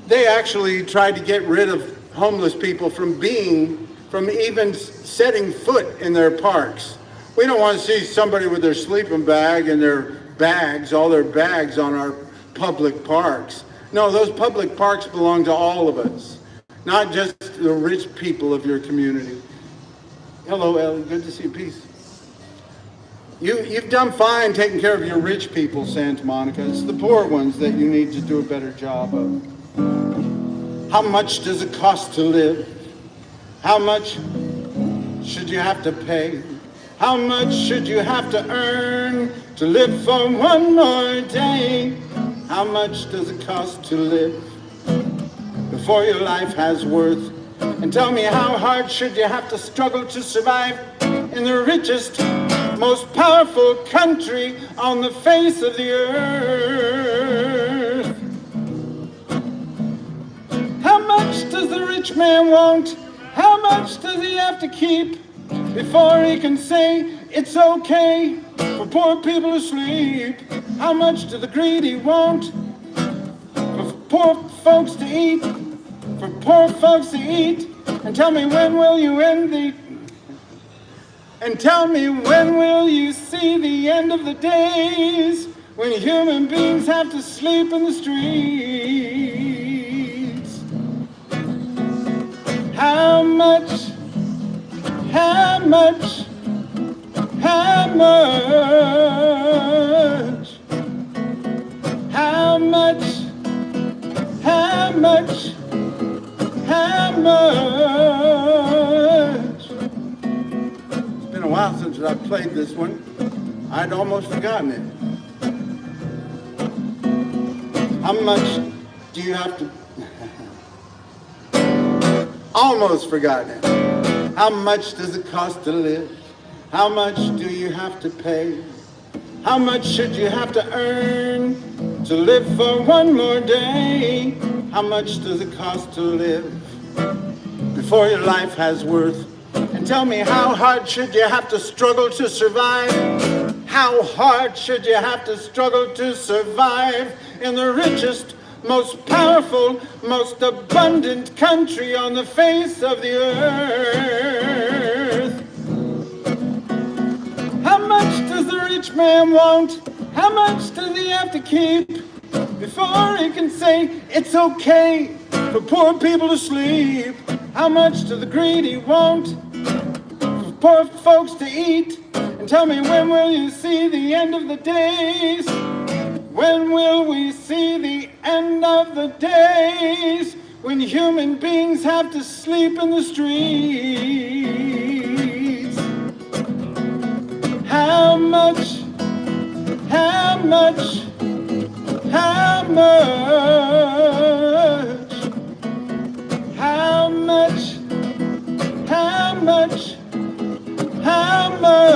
They actually tried to get rid of homeless people from even setting foot in their parks. We don't want to see somebody with their sleeping bag and their bags, all their bags on our public parks. No, those public parks belong to all of us, not just the rich people of your community. Hello, Ellie, good to see you. Peace. You've done fine taking care of your rich people, Santa Monica. It's the poor ones that you need to do a better job of. How much does it cost to live? How much should you have to pay? How much should you have to earn to live for one more day? How much does it cost to live before your life has worth? And tell me, how hard should you have to struggle to survive in the richest, most powerful country on the face of the earth? How much does the rich man want? How much does he have to keep before he can say it's okay for poor people to sleep? How much do the greedy want for poor folks to eat? For poor folks to eat? And tell me, when will you tell me, when will you see the end of the days when human beings have to sleep in the streets? How much, how much, how much, how much, how much, how much? It's been a while since I played this one. I'd almost forgotten it. How much do you have to... Almost forgotten it. How much does it cost to live? How much do you have to pay? How much should you have to earn to live for one more day? How much does it cost to live before your life has worth? And tell me, how hard should you have to struggle to survive? How hard should you have to struggle to survive in the richest, most powerful, most abundant country on the face of the earth? How much does the rich man want? How much does he have to keep before he can say it's okay for poor people to sleep? How much do the greedy want for poor folks to eat? And tell me, when will you see the end of the days When will we see the end of the days when human beings have to sleep in the streets? How much, how much, how much, how much, how much, how much?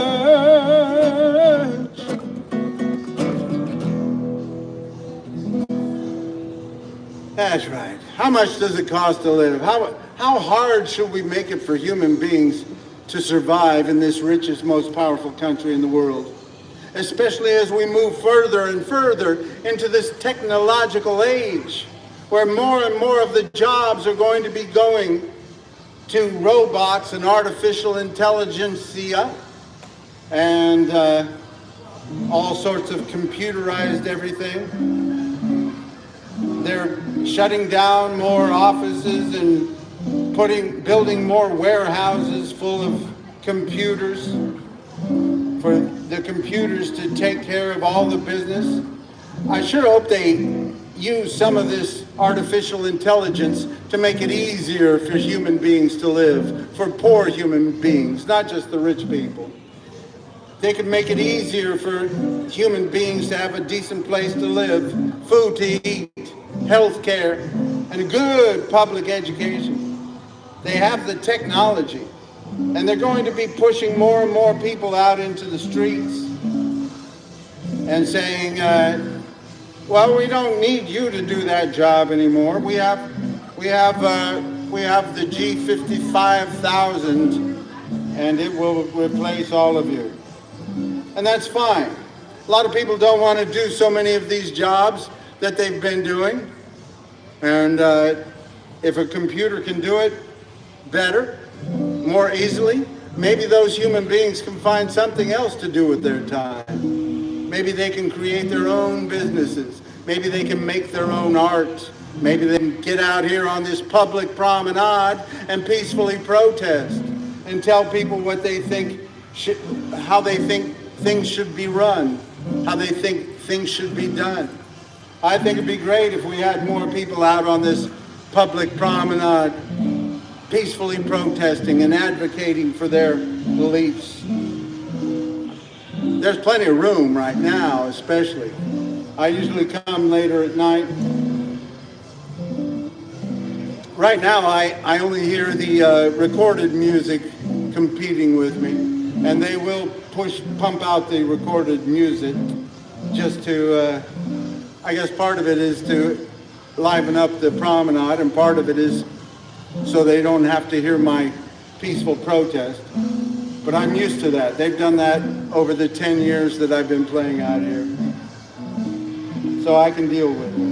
That's right. How much does it cost to live? How hard should we make it for human beings to survive in this richest, most powerful country in the world? Especially as we move further and further into this technological age, where more and more of the jobs are going to be going to robots and artificial intelligentsia and all sorts of computerized everything. They're shutting down more offices and building more warehouses full of computers for the computers to take care of all the business. I sure hope they use some of this artificial intelligence to make it easier for human beings to live, for poor human beings, not just the rich people. They could make it easier for human beings to have a decent place to live, food to eat, health care, and a good public education. They have the technology, and they're going to be pushing more and more people out into the streets and saying, well, we don't need you to do that job anymore. We have the G55,000, and it will replace all of you. And that's fine. A lot of people don't want to do so many of these jobs that they've been doing. And if a computer can do it better, more easily, maybe those human beings can find something else to do with their time. Maybe they can create their own businesses. Maybe they can make their own art. Maybe they can get out here on this public promenade and peacefully protest and tell people what they think, how they think things should be run, how they think things should be done. I think it'd be great if we had more people out on this public promenade, peacefully protesting and advocating for their beliefs. There's plenty of room right now, especially. I usually come later at night. Right now, I only hear the recorded music competing with me, and they will pump out the recorded music just to, I guess part of it is to liven up the promenade, and part of it is so they don't have to hear my peaceful protest. But I'm used to that. They've done that over the 10 years that I've been playing out here. So I can deal with it.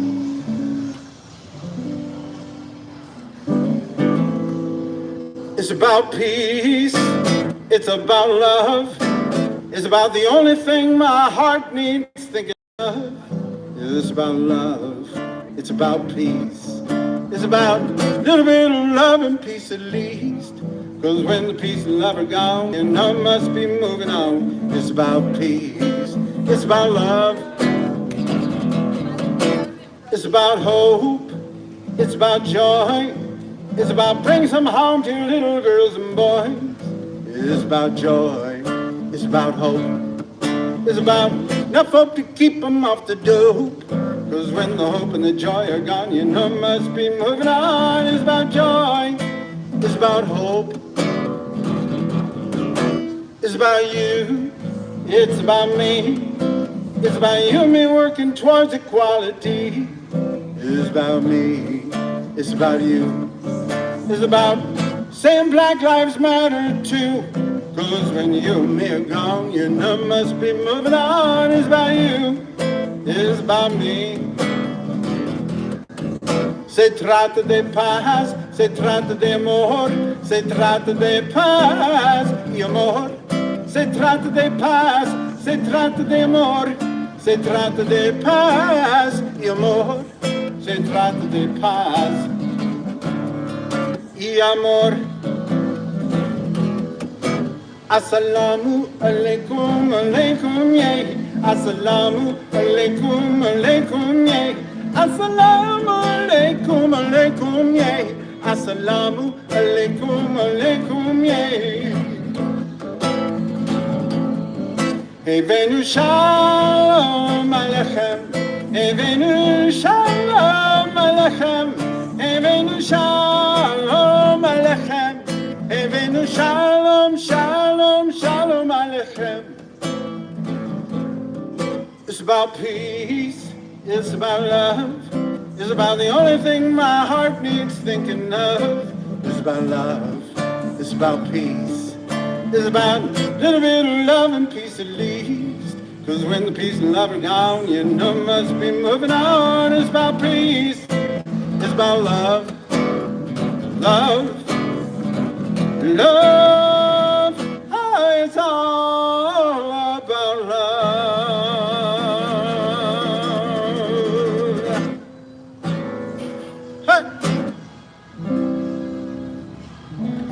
It's about peace. It's about love. It's about the only thing my heart needs thinking of. It's about love. It's about peace. It's about a little bit of love and peace at least. Cause when the peace and love are gone, you know must be moving on. It's about peace. It's about love. It's about hope. It's about joy. It's about bringing some home to little girls and boys. It's about joy. It's about hope. It's about enough hope to keep them off the dope. Cause when the hope and the joy are gone, you know must be moving on. It's about joy. It's about hope. It's about you. It's about me. It's about you and me working towards equality. It's about me. It's about you. It's about saying Black Lives Matter too. Cause when you and me are gone, you know must be moving on. It's about you. It's about me. Se trata de paz, se trata de amor, se trata de paz y amor. Se trata de paz, se trata de amor, se trata de paz y amor. Se trata de paz y amor. Assalamu alaikum, alaikum, yeah. Assalamu alaikum, alaikum, yeah. Assalamu alaikum, alaikum, yeah. Assalamu alaikum, alaikum, yeah. Evenu shalom alechem, Evenu shalom alechem, Evenu shalom alechem, Evenu shalom, shalom, shalom alechem. It's about peace, it's about love, it's about the only thing my heart needs thinking of. It's about love, it's about peace, it's about a little bit of love and peace at least. Cause when the peace and love are gone, you know must be moving on. It's about peace, it's about love, love, love. Oh, it's all about love.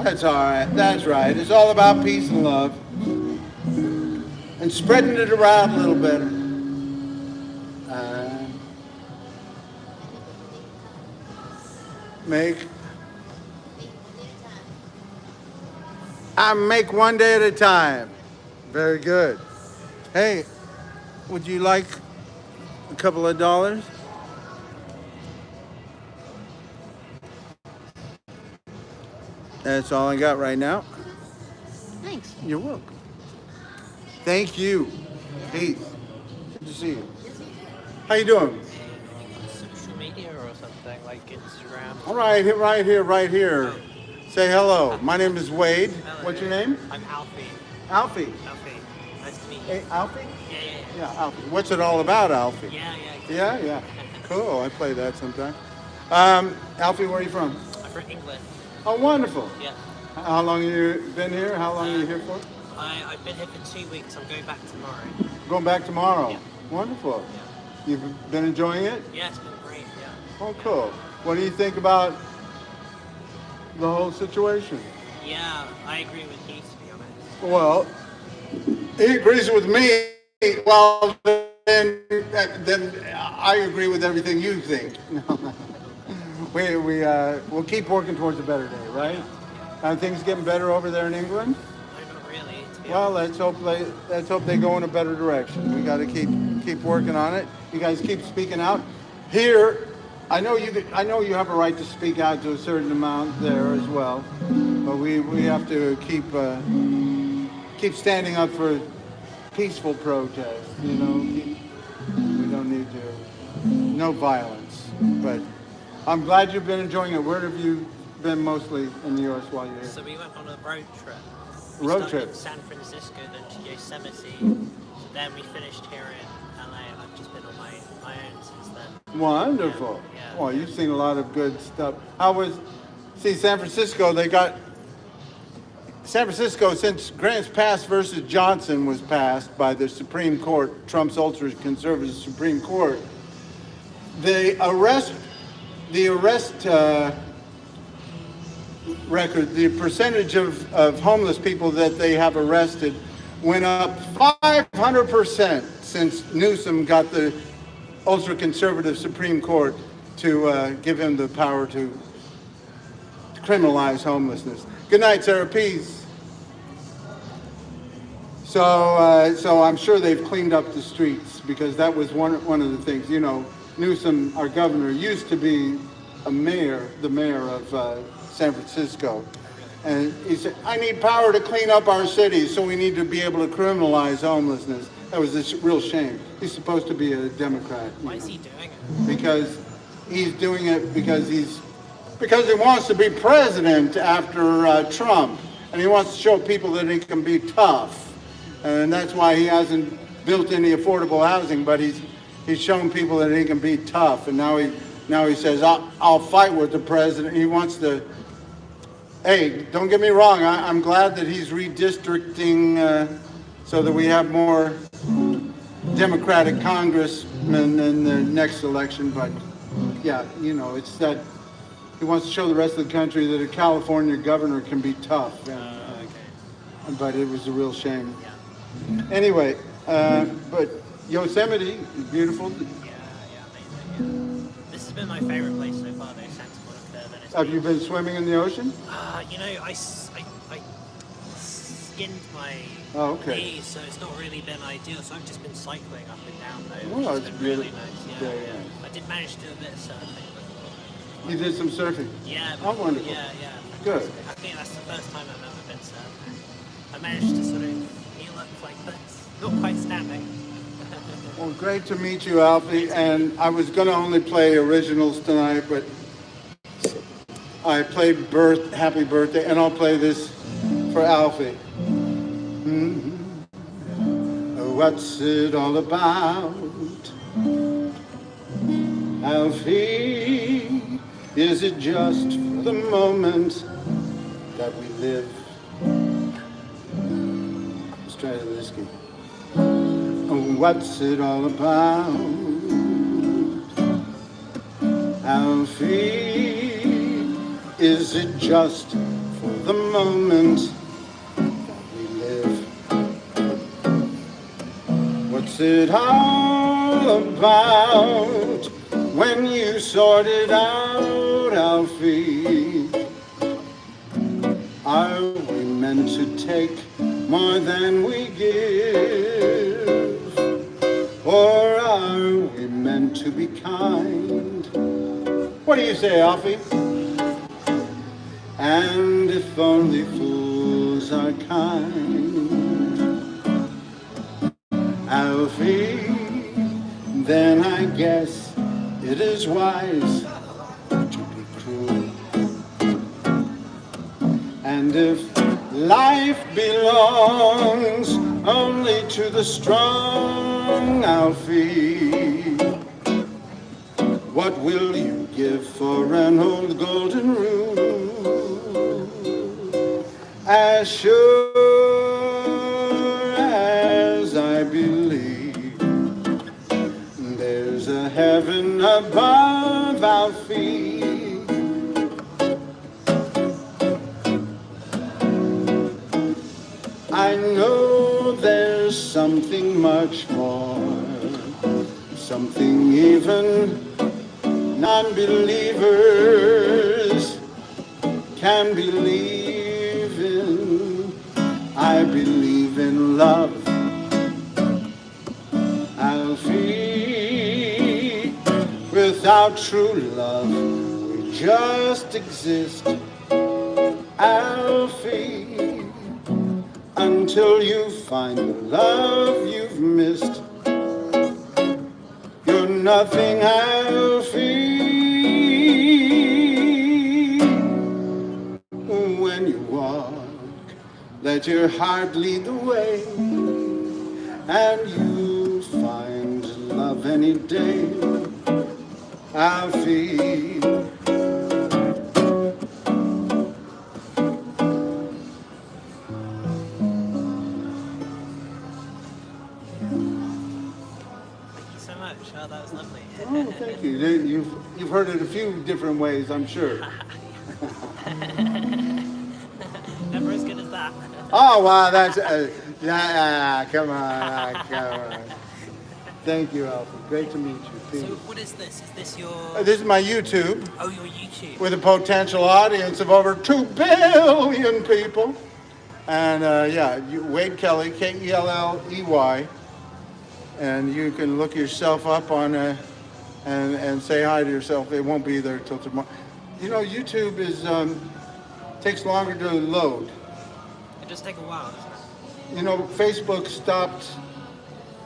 That's all right. That's right. It's all about peace and love. And spreading it around a little better. Make one day at a time. Very good. Hey, would you like a couple of dollars? That's all I got right now. Thanks. You're welcome. Thank you. Peace. Good to see you. How you doing? Social media or something like Instagram. All right, right here. Say hello. My name is Wade. What's your name? I'm Alfie. Alfie. Alfie. Nice to meet you. Hey, Alfie? Yeah. Yeah, Alfie. What's it all about, Alfie? Yeah. Yeah. Cool. I play that sometime. Alfie, where are you from? I'm from England. Oh, wonderful. Yeah. How long have you been here? How long are you here for? I've been here for 2 weeks. I'm going back tomorrow. Going back tomorrow? Yeah. Wonderful. Yeah. You've been enjoying it? Yeah, it's been great. Yeah. Oh, cool. What do you think about the whole situation? Yeah, I agree with you, to be honest. Well, he agrees with me. Well, then I agree with everything you think. We'll keep working towards a better day, right? Are things getting better over there in England? No, not really, to be Well, honest. let's hope they go in a better direction. We got to keep working on it. You guys keep speaking out. Here, I know you have a right to speak out to a certain amount there as well, but we have to keep standing up for peaceful protest. You know, we don't need to no violence. But I'm glad you've been enjoying it. Where have you been mostly in the U.S. while you're here? So we went on a road trip. Road We started trip? in San Francisco, then to Yosemite. So then we finished here in LA, and I've just been on my own since then. Wonderful. Yeah. Well, you've seen a lot of good stuff. San Francisco, San Francisco, since Grants Pass versus Johnson was passed by the Supreme Court, Trump's ultra-conservative Supreme Court, the arrest record, the percentage of homeless people that they have arrested went up 500% since Newsom got the ultra-conservative Supreme Court to give him the power to criminalize homelessness. Good night, Sarah. Peace. So I'm sure they've cleaned up the streets because that was one of the things. You know, Newsom, our governor, used to be the mayor of San Francisco. And he said, I need power to clean up our city, so we need to be able to criminalize homelessness. That was a real shame. He's supposed to be a Democrat. Why is he doing it? Because he's doing it because he wants to be president after Trump. And he wants to show people that he can be tough. And that's why he hasn't built any affordable housing, but he's shown people that he can be tough. And now he says, I'll fight with the president. He wants to. Hey, don't get me wrong. I'm glad that he's redistricting so that we have more Democratic congressmen in the next election. But yeah, you know, it's that he wants to show the rest of the country that a California governor can be tough. But it was a real shame. Anyway, but Yosemite, beautiful. Yeah, amazing. Yeah. This has been my favorite place so far, though, Santa Monica, Venice Have you Beach. been swimming in the ocean? I skinned my Oh, okay. knees, so it's not really been ideal. So I've just been cycling up and down though, Oh, which has that's been really beautiful. nice. Very Yeah. nice. I did manage to do a bit of surfing before. You did some surfing. Yeah. Oh, wonderful. Yeah. Good. I think that's the first time I've ever been surfing. I managed to sort of kneel up like this, not quite standing. Well, great to meet you, Alfie. And I was going to only play originals tonight, but I played Happy Birthday, and I'll play this for Alfie. What's it all about? Alfie, is it just for the moment that we live? Let's try the whiskey. What's it all about? Alfie, is it just for the moment that we live? What's it all about when you sort it out, Alfie? Are we meant to take more than we give? Or are we meant to be kind? What do you say, Alfie? And if only fools are kind, Alfie, then I guess it is wise to be cruel. And if life belongs only to the strong, Alfie, what will you give for an old golden rule? As sure as I believe there's a heaven above, Alfie, I know there's something much more, something even non-believers can believe in. I believe in love, Alfie. Without true love, we just exist, Alfie. Until you find the love you've missed, you're nothing, Alfie. When you walk, let your heart lead the way, and you'll find love any day, Alfie. Oh, that was lovely. Oh, thank you. You've heard it a few different ways, I'm sure. Never as good as that. Oh, wow, that's... come on, come on. Thank you, Alfie. Great to meet you. Peace. So what is this? Is this your... This is my YouTube. Oh, your YouTube. With a potential audience of over 2 billion people. And Wade Kelley, Kelley. And you can look yourself up on and say hi to yourself. It won't be there till tomorrow. You know, YouTube is takes longer to load. It does take a while, doesn't it? You know, Facebook stopped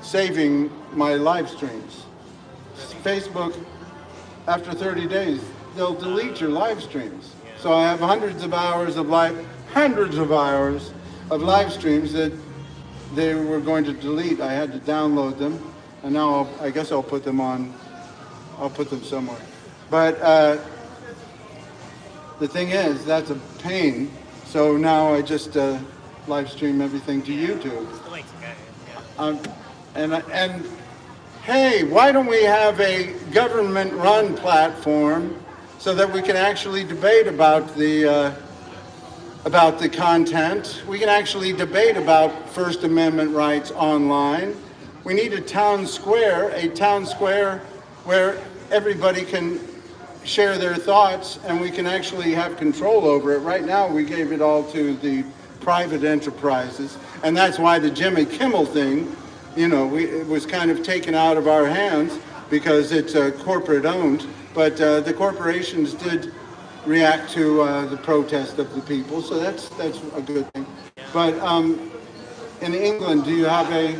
saving my live streams. Facebook, after 30 days, they'll delete your live streams. So I have hundreds of hours of live streams that they were going to delete. I had to download them, and now I guess I'll put them somewhere. But the thing is, that's a pain. So now I just live stream everything to YouTube. It's the way to go, yeah. And hey, why don't we have a government-run platform so that we can actually debate about the content? We can actually debate about First Amendment rights online. We need a town square where everybody can share their thoughts and we can actually have control over it. Right now, we gave it all to the private enterprises, and that's why the Jimmy Kimmel thing, it was kind of taken out of our hands because it's corporate owned, but the corporations did react to the protest of the people, so that's a good thing. But in England, do you have a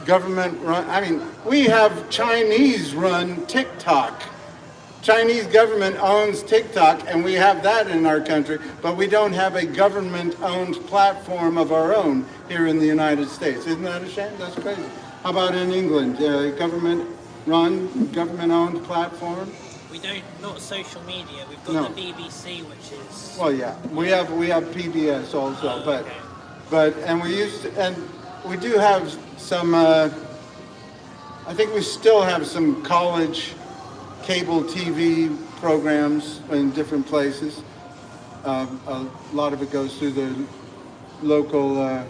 government run? I mean, we have Chinese run TikTok. Chinese government owns TikTok, and we have that in our country, but we don't have a government-owned platform of our own here in the United States. Isn't that a shame? That's crazy. How about in England? Government-run, government-owned platform? We don't, not social media. We've got the BBC, which is... Well, yeah, we have PBS also, and we do have some, I think we still have some college cable TV programs in different places. A lot of it goes through the local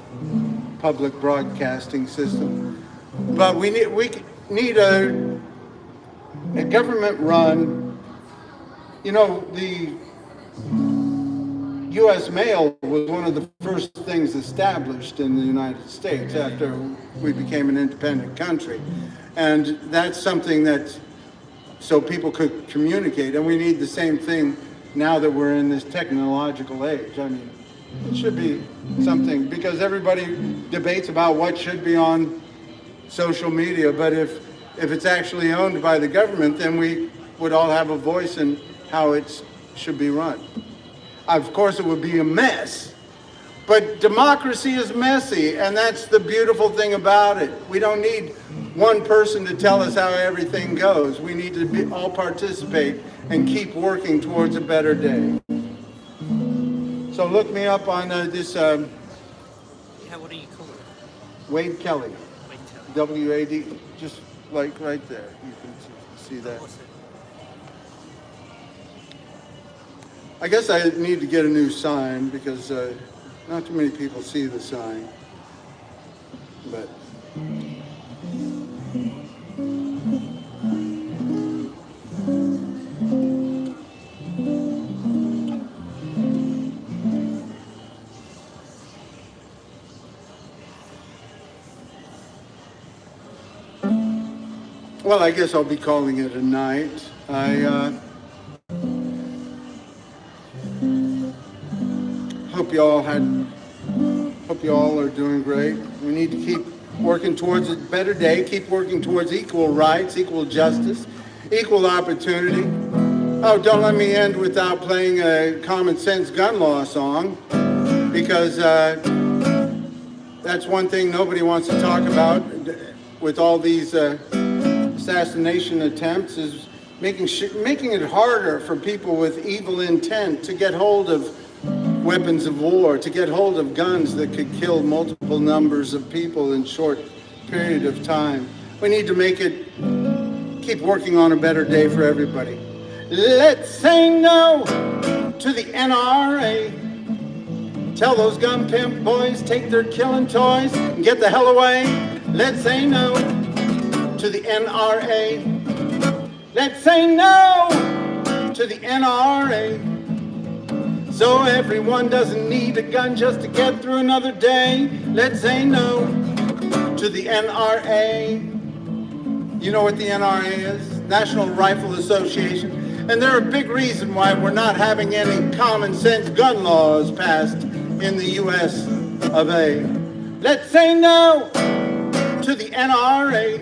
public broadcasting system. But we need a government-run, the U.S. mail was one of the first things established in the United States after we became an independent country. And that's something so people could communicate, and we need the same thing now that we're in this technological age. I mean, it should be something, because everybody debates about what should be on social media, but if it's actually owned by the government, then we would all have a voice in how it should be run. Of course, it would be a mess, but democracy is messy, and that's the beautiful thing about it. We don't need one person to tell us how everything goes. We need to all participate and keep working towards a better day. So look me up on this. what do you call it? Wade Kelley. Wait till. W-A-D, just like right there. You can see that. What's it? I guess I need to get a new sign because not too many people see the sign. But well, I guess I'll be calling it a night. Hope you all are doing great. We need to keep working towards a better day, keep working towards equal rights, equal justice, equal opportunity. Oh, don't let me end without playing a common sense gun law song, because that's one thing nobody wants to talk about with all these assassination attempts, is making it harder for people with evil intent to get hold of weapons of war, to get hold of guns that could kill multiple numbers of people in short period of time. We need to keep working on a better day for everybody. Let's say no to the NRA. Tell those gun pimp boys, take their killing toys and get the hell away. Let's say no to the NRA. Let's say no to the NRA. So everyone doesn't need a gun just to get through another day. Let's say no to the NRA. You know what the NRA is? National Rifle Association. And they're a big reason why we're not having any common sense gun laws passed in the US of A. Let's say no to the NRA.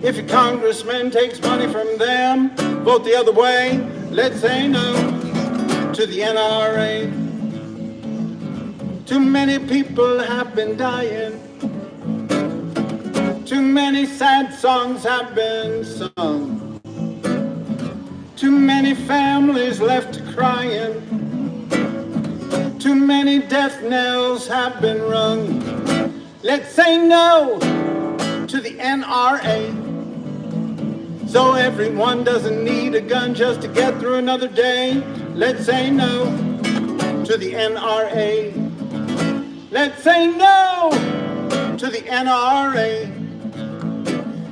If your congressman takes money from them, vote the other way. Let's say no to the NRA. Too many people have been dying. Too many sad songs have been sung. Too many families left crying. Too many death knells have been rung. Let's say no to the NRA. So everyone doesn't need a gun just to get through another day. Let's say no to the NRA. Let's say no to the NRA.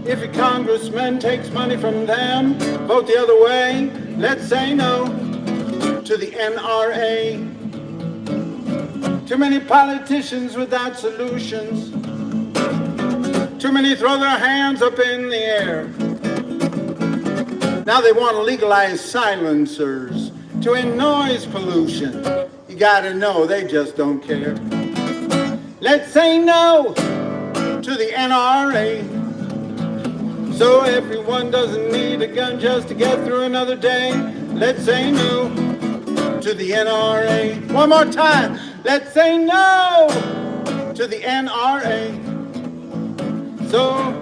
If your congressman takes money from them, vote the other way. Let's say no to the NRA. Too many politicians without solutions. Too many throw their hands up in the air. Now they want to legalize silencers to end noise pollution. You gotta know they just don't care. Let's say no to the NRA, so everyone doesn't need a gun just to get through another day. Let's say no to the NRA. One more time. Let's say no to the NRA. So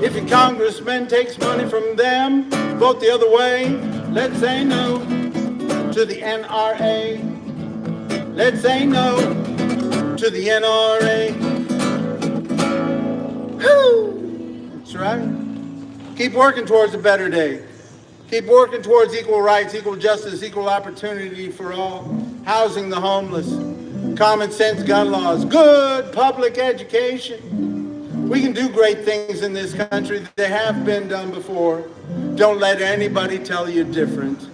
if your congressman takes money from them, vote the other way. Let's say no to the NRA. Let's say no to the NRA. Whew. That's right. Keep working towards a better day. Keep working towards equal rights, equal justice, equal opportunity for all, housing the homeless, common sense gun laws, good public education. We can do great things in this country. They have been done before. Don't let anybody tell you different.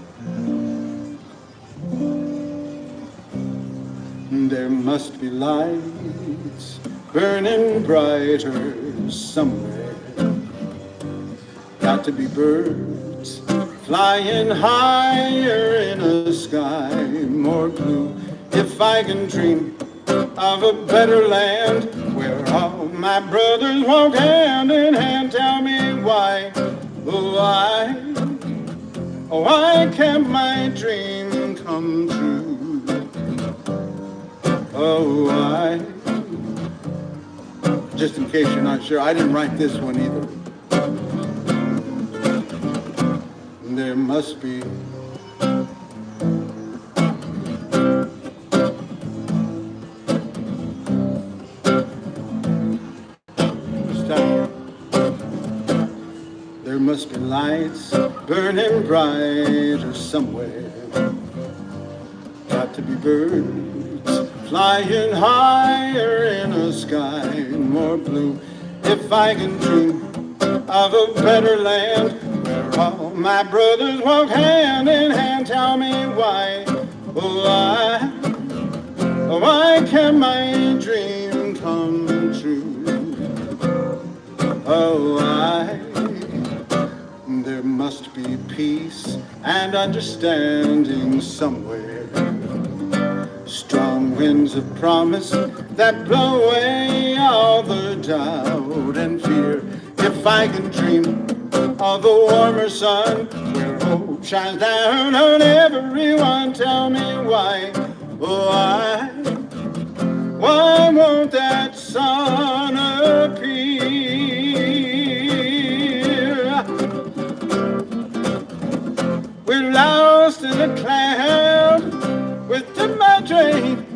There must be lights burning brighter somewhere. Got to be birds flying higher in a sky more blue. If I can dream of a better land where all my brothers walk hand in hand, tell me why, why can't my dream come true? Oh, why? Just in case you're not sure, I didn't write this one either. There must be there must be lights burning brighter somewhere. Got to be birds flying higher in a sky more blue. If I can dream of a better land where all my brothers walk hand in hand, tell me why can my dream come true? Oh, why? There must be peace and understanding somewhere. Strong winds of promise that blow away all the doubt and fear. If I can dream of a warmer sun where hope shines down on everyone, tell me why won't that sun appear? We're lost in a cloud with the mud train.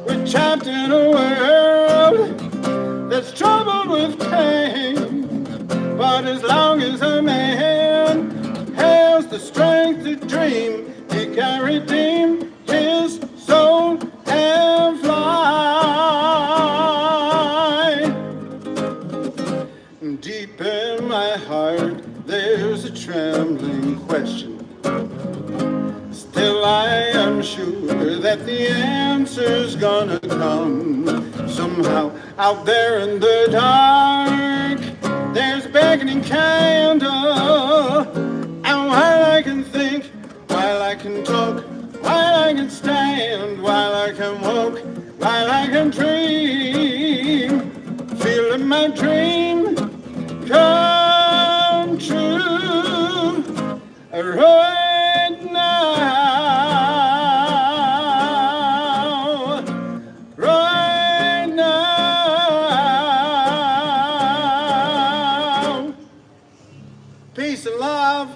We're trapped in a world that's troubled with pain. But as long as a man has the strength to dream, he can redeem his soul and fly. Deep in my heart, there's a trembling question. Still I am sure that the answer's gonna come somehow. Out there in the dark, there's a beckoning candle. And while I can think, while I can talk, while I can stand, while I can walk, while I can dream, feeling my dream come true right now, right now. Peace and love.